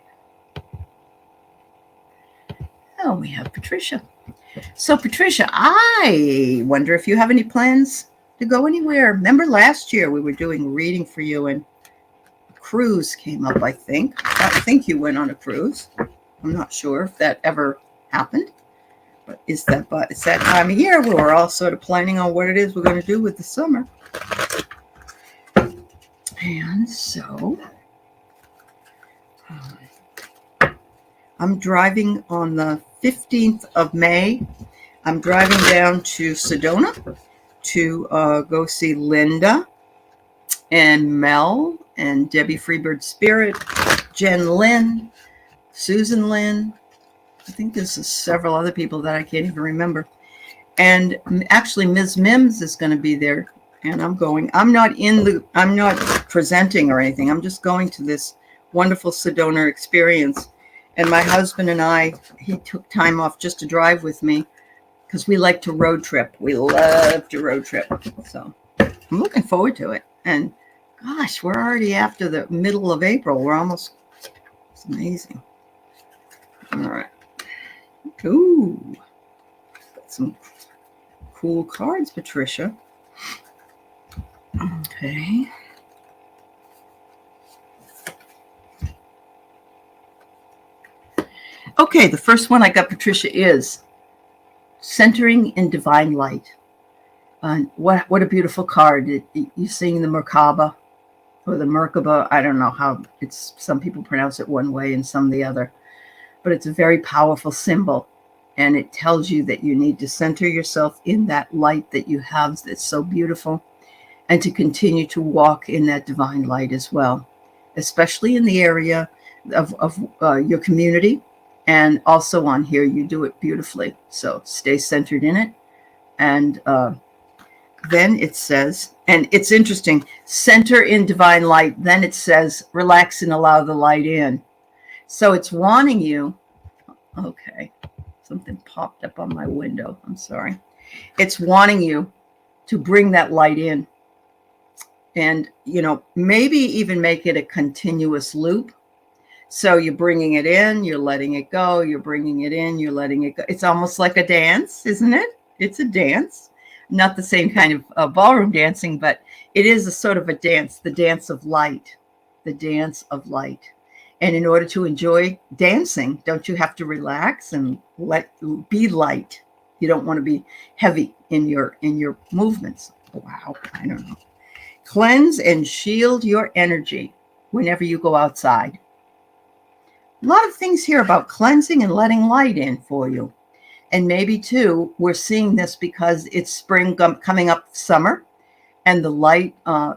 Oh, we have Patricia. So, Patricia, I wonder if you have any plans to go anywhere. Remember last year we were doing reading for you, and cruise came up, I think. I think you went on a cruise. I'm not sure if that ever happened. But it's that time of year where we're all sort of planning on what it is we're going to do with the summer. And so I'm driving on the 15th of May. I'm driving down to Sedona to go see Linda and Mel and Debbie Freebird Spirit, Jen Lynn, Susan Lynn. I think there's several other people that I can't even remember. And actually, Ms. Mims is going to be there. And I'm going. I'm not presenting or anything. I'm just going to this wonderful Sedona experience. And my husband and I, he took time off just to drive with me because we like to road trip. We love to road trip. So I'm looking forward to it. And gosh, we're already after the middle of April. We're almost, it's amazing. All right. Ooh, got some cool cards, Patricia. Okay. Okay, the first one I got, Patricia, is Centering in Divine Light. What a beautiful card. You're seeing the Merkaba or the Merkaba. I don't know how some people pronounce it one way and some the other. But it's a very powerful symbol. And it tells you that you need to center yourself in that light that you have that's so beautiful. And to continue to walk in that divine light as well. Especially in the area of your community. And also on here, you do it beautifully. So stay centered in it. And then it says, and it's interesting, center in divine light. Then it says, relax and allow the light in. So it's wanting you, okay, something popped up on my window. I'm sorry. It's wanting you to bring that light in. And, maybe even make it a continuous loop. So you're bringing it in, you're letting it go, you're bringing it in, you're letting it go. It's almost like a dance, isn't it? It's a dance. Not the same kind of ballroom dancing, but it is a sort of a dance, the dance of light, the dance of light. And in order to enjoy dancing, don't you have to relax and be light? You don't want to be heavy in your movements. Wow, I don't know. Cleanse and shield your energy whenever you go outside. A lot of things here about cleansing and letting light in for you. And maybe, too, we're seeing this because it's spring coming up, summer, and the light,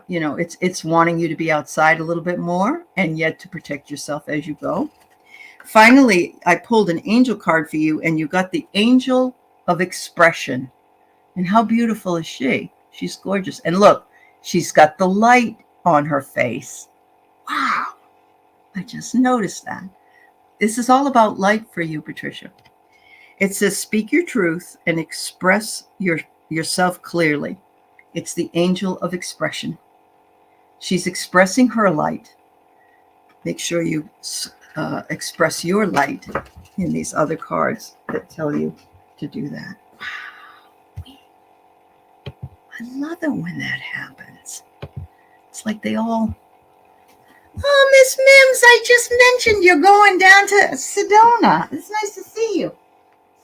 it's wanting you to be outside a little bit more and yet to protect yourself as you go. Finally, I pulled an angel card for you, and you got the Angel of Expression. And how beautiful is she? She's gorgeous. And look, she's got the light on her face. Wow. I just noticed that. This is all about light for you, Patricia. It says, speak your truth and express yourself clearly. It's the Angel of Expression. She's expressing her light. Make sure you express your light in these other cards that tell you to do that. Wow. I love it when that happens. It's like they all... Oh, Miss Mims, I just mentioned you're going down to Sedona. It's nice to see you.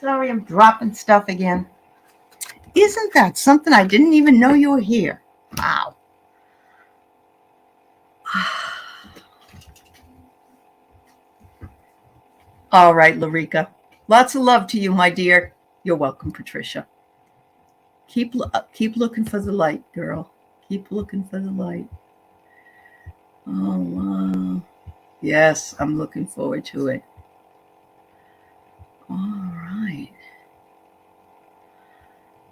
Sorry, I'm dropping stuff again. Isn't that something? I didn't even know you were here. Wow. All right, Larica. Lots of love to you, my dear. You're welcome, Patricia. Keep looking for the light, girl. Keep looking for the light. Oh, wow. Yes, I'm looking forward to it. All right.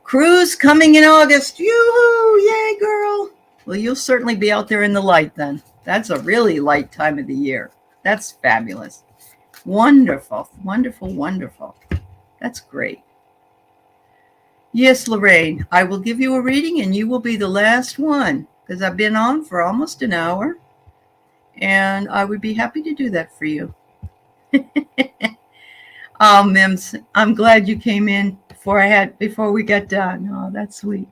Cruise coming in August. Yoo-hoo! Yay, girl. Well, you'll certainly be out there in the light then. That's a really light time of the year. That's fabulous. Wonderful, wonderful, wonderful. That's great. Yes, Lorraine, I will give you a reading and you will be the last one because I've been on for almost an hour. And I would be happy to do that for you. Oh, Mims, I'm glad you came in before we got done. Oh, that's sweet.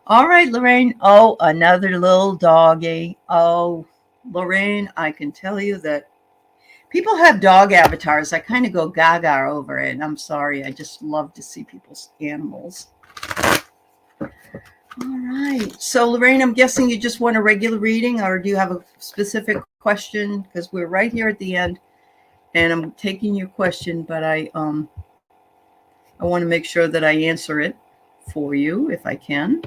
All right, Lorraine. Oh, another little doggy. Oh, Lorraine, I can tell you that people have dog avatars. I kind of go gaga over it. I'm sorry. I just love to see people's animals. All right. So, Lorraine, I'm guessing you just want a regular reading, or do you have a specific question? Because we're right here at the end, and I'm taking your question, but I want to make sure that I answer it for you if I can.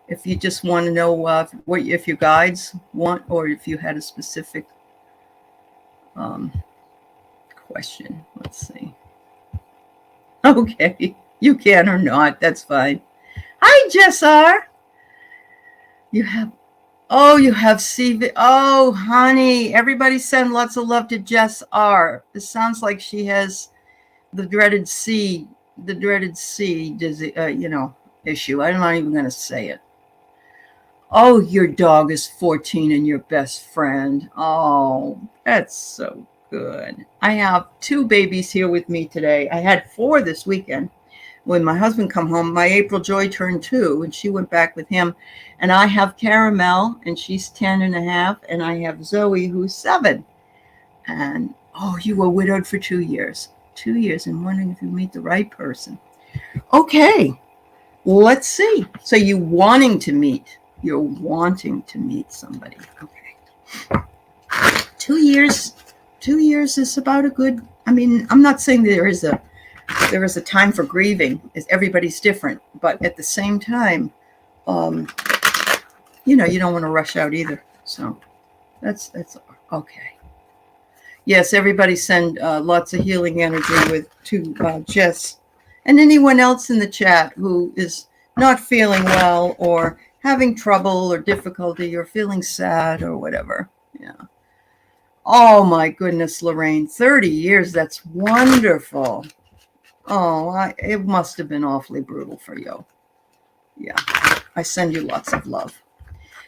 If you just want to know if your guides want, or if you had a specific question. Let's see. Okay, you can or not. That's fine. Hi, Jess R. You have CV. Oh, honey, everybody send lots of love to Jess R. This sounds like she has the dreaded C issue. I'm not even going to say it. Oh, your dog is 14 and your best friend. Oh, that's so good. I have 2 babies here with me today. I had 4 this weekend. When my husband come home, my April Joy turned 2 and she went back with him. And I have Caramel and she's 10 and a half. And I have Zoe who's 7. And you were widowed for 2 years. 2 years and wondering if you meet the right person. Okay, let's see. So you're wanting to meet somebody. Okay. 2 years is about a good, I'm not saying there is a time for grieving. Everybody's different, but at the same time, you don't want to rush out either. So that's okay. Yes, everybody send lots of healing energy to Jess and anyone else in the chat who is not feeling well or having trouble or difficulty or feeling sad or whatever. Yeah. Oh my goodness, Lorraine, 30 years. That's wonderful. Oh, it must have been awfully brutal for you. Yeah. I send you lots of love.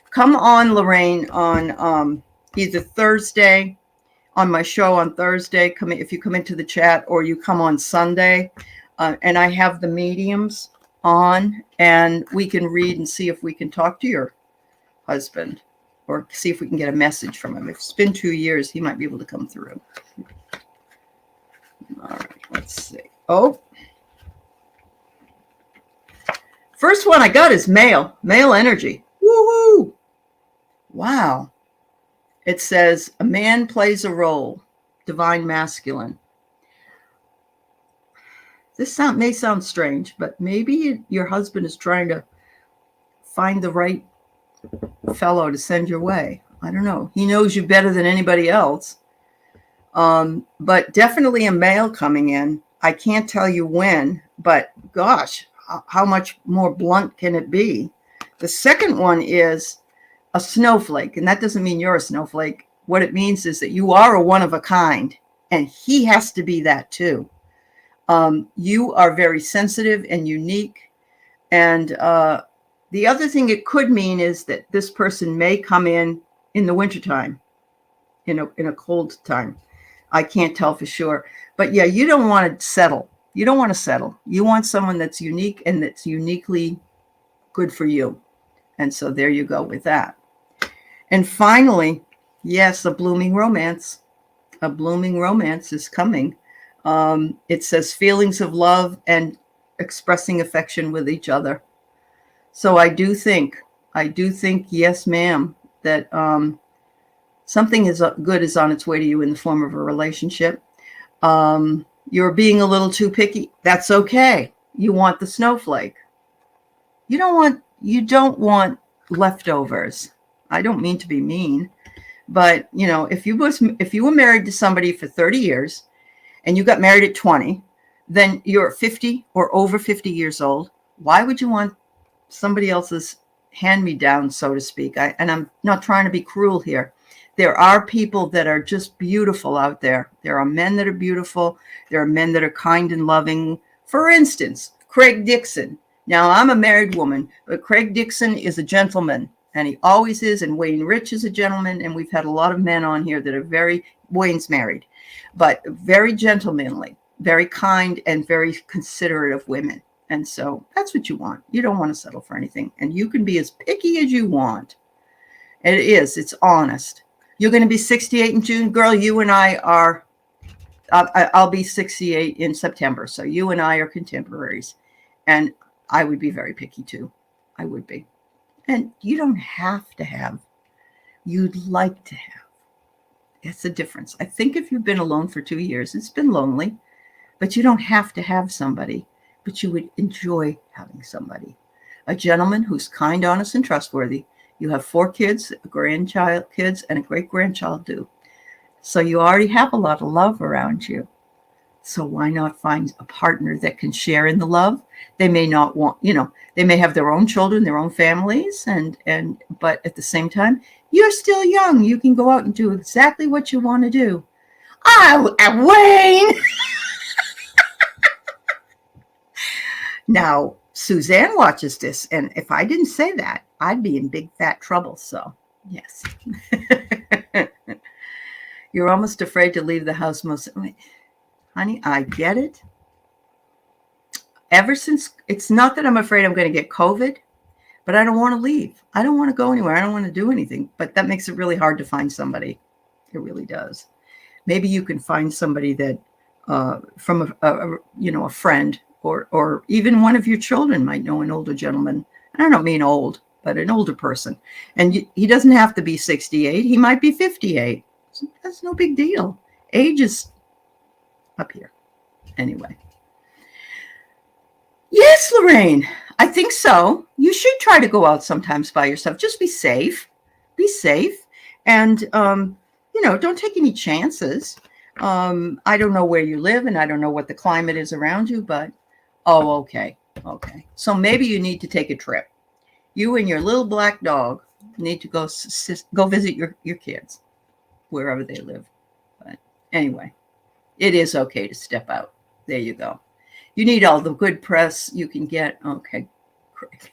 Come on, Lorraine, on either Thursday, on my show on Thursday, if you come into the chat, or you come on Sunday, and I have the mediums on, and we can read and see if we can talk to your husband or see if we can get a message from him. If it's been 2 years, he might be able to come through. All right, let's see. Oh, first one I got is male energy. Woohoo! Wow. It says a man plays a role, divine masculine. This may sound strange, but maybe your husband is trying to find the right fellow to send your way. I don't know. He knows you better than anybody else. But definitely a male coming in. I can't tell you when, but gosh, how much more blunt can it be? The second one is a snowflake, and that doesn't mean you're a snowflake. What it means is that you are a one of a kind, and he has to be that too. You are very sensitive and unique. And the other thing it could mean is that this person may come in the wintertime, in a cold time. I can't tell for sure. But yeah, you don't want to settle. You don't want to settle. You want someone that's unique and that's uniquely good for you. And so there you go with that. And finally, yes, a blooming romance. A blooming romance is coming. It says feelings of love and expressing affection with each other. So I do think, yes, ma'am, that something good is on its way to you in the form of a relationship. You're being a little too picky. That's okay. You want the snowflake. You don't want leftovers. I don't mean to be mean, but if you were married to somebody for 30 years and you got married at 20, then you're 50 or over 50 years old. Why would you want somebody else's hand-me-down, so to speak? And I'm not trying to be cruel here. There are people that are just beautiful out there. There are men that are beautiful. There are men that are kind and loving. For instance, Craig Dixon. Now, I'm a married woman, but Craig Dixon is a gentleman, and he always is. And Wayne Rich is a gentleman, and we've had a lot of men on here that are Wayne's married, but very gentlemanly, very kind, and very considerate of women. And so that's what you want. You don't want to settle for anything, and you can be as picky as you want. It's honest. You're going to be 68 in June. Girl, you and I are, I'll be 68 in September. So you and I are contemporaries. And I would be very picky too. I would be. And you don't have to have, you'd like to have. It's the difference. I think if you've been alone for 2 years, it's been lonely, but you don't have to have somebody, but you would enjoy having somebody. A gentleman who's kind, honest, and trustworthy. You have 4 kids, kids, and a great-grandchild too. So you already have a lot of love around you. So why not find a partner that can share in the love? They may not want, they may have their own children, their own families, but at the same time, you're still young. You can go out and do exactly what you want to do. Oh, Wayne! Now, Suzanne watches this, and if I didn't say that, I'd be in big fat trouble. So, yes. You're almost afraid to leave the house honey, I get it. Ever since, it's not that I'm afraid I'm going to get COVID, but I don't want to leave. I don't want to go anywhere. I don't want to do anything. But that makes it really hard to find somebody. It really does. Maybe you can find somebody that from a friend or even one of your children might know an older gentleman. I don't mean old, but an older person. And he doesn't have to be 68. He might be 58. So that's no big deal. Age is up here. Anyway. Yes, Lorraine, I think so. You should try to go out sometimes by yourself. Just be safe. Be safe. And, don't take any chances. I don't know where you live and I don't know what the climate is around you, but, okay. Okay. So maybe you need to take a trip. You and your little black dog need to go visit your kids, wherever they live. But anyway, it is okay to step out. There you go. You need all the good press you can get. Okay, great.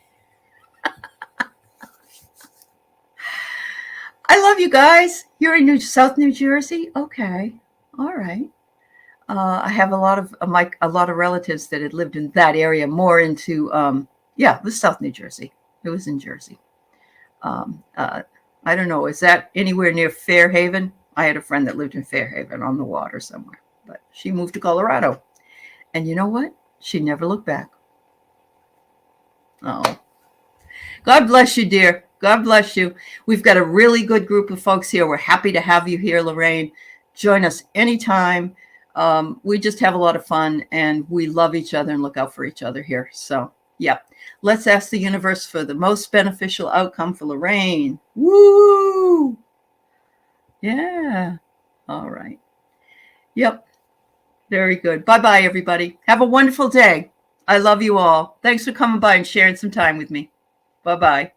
I love you guys. You're in South New Jersey. Okay, all right. I have a lot of relatives that had lived in that area, more into it was South New Jersey. It was in Jersey. I don't know. Is that anywhere near Fairhaven? I had a friend that lived in Fairhaven on the water somewhere, but she moved to Colorado. And you know what? She never looked back. Oh, God bless you, dear. God bless you. We've got a really good group of folks here. We're happy to have you here, Lorraine. Join us anytime. We just have a lot of fun and we love each other and look out for each other here. So, yeah, let's ask the universe for the most beneficial outcome for Lorraine. Woo! Yeah. All right. Yep. Very good. Bye-bye, everybody. Have a wonderful day. I love you all. Thanks for coming by and sharing some time with me. Bye-bye.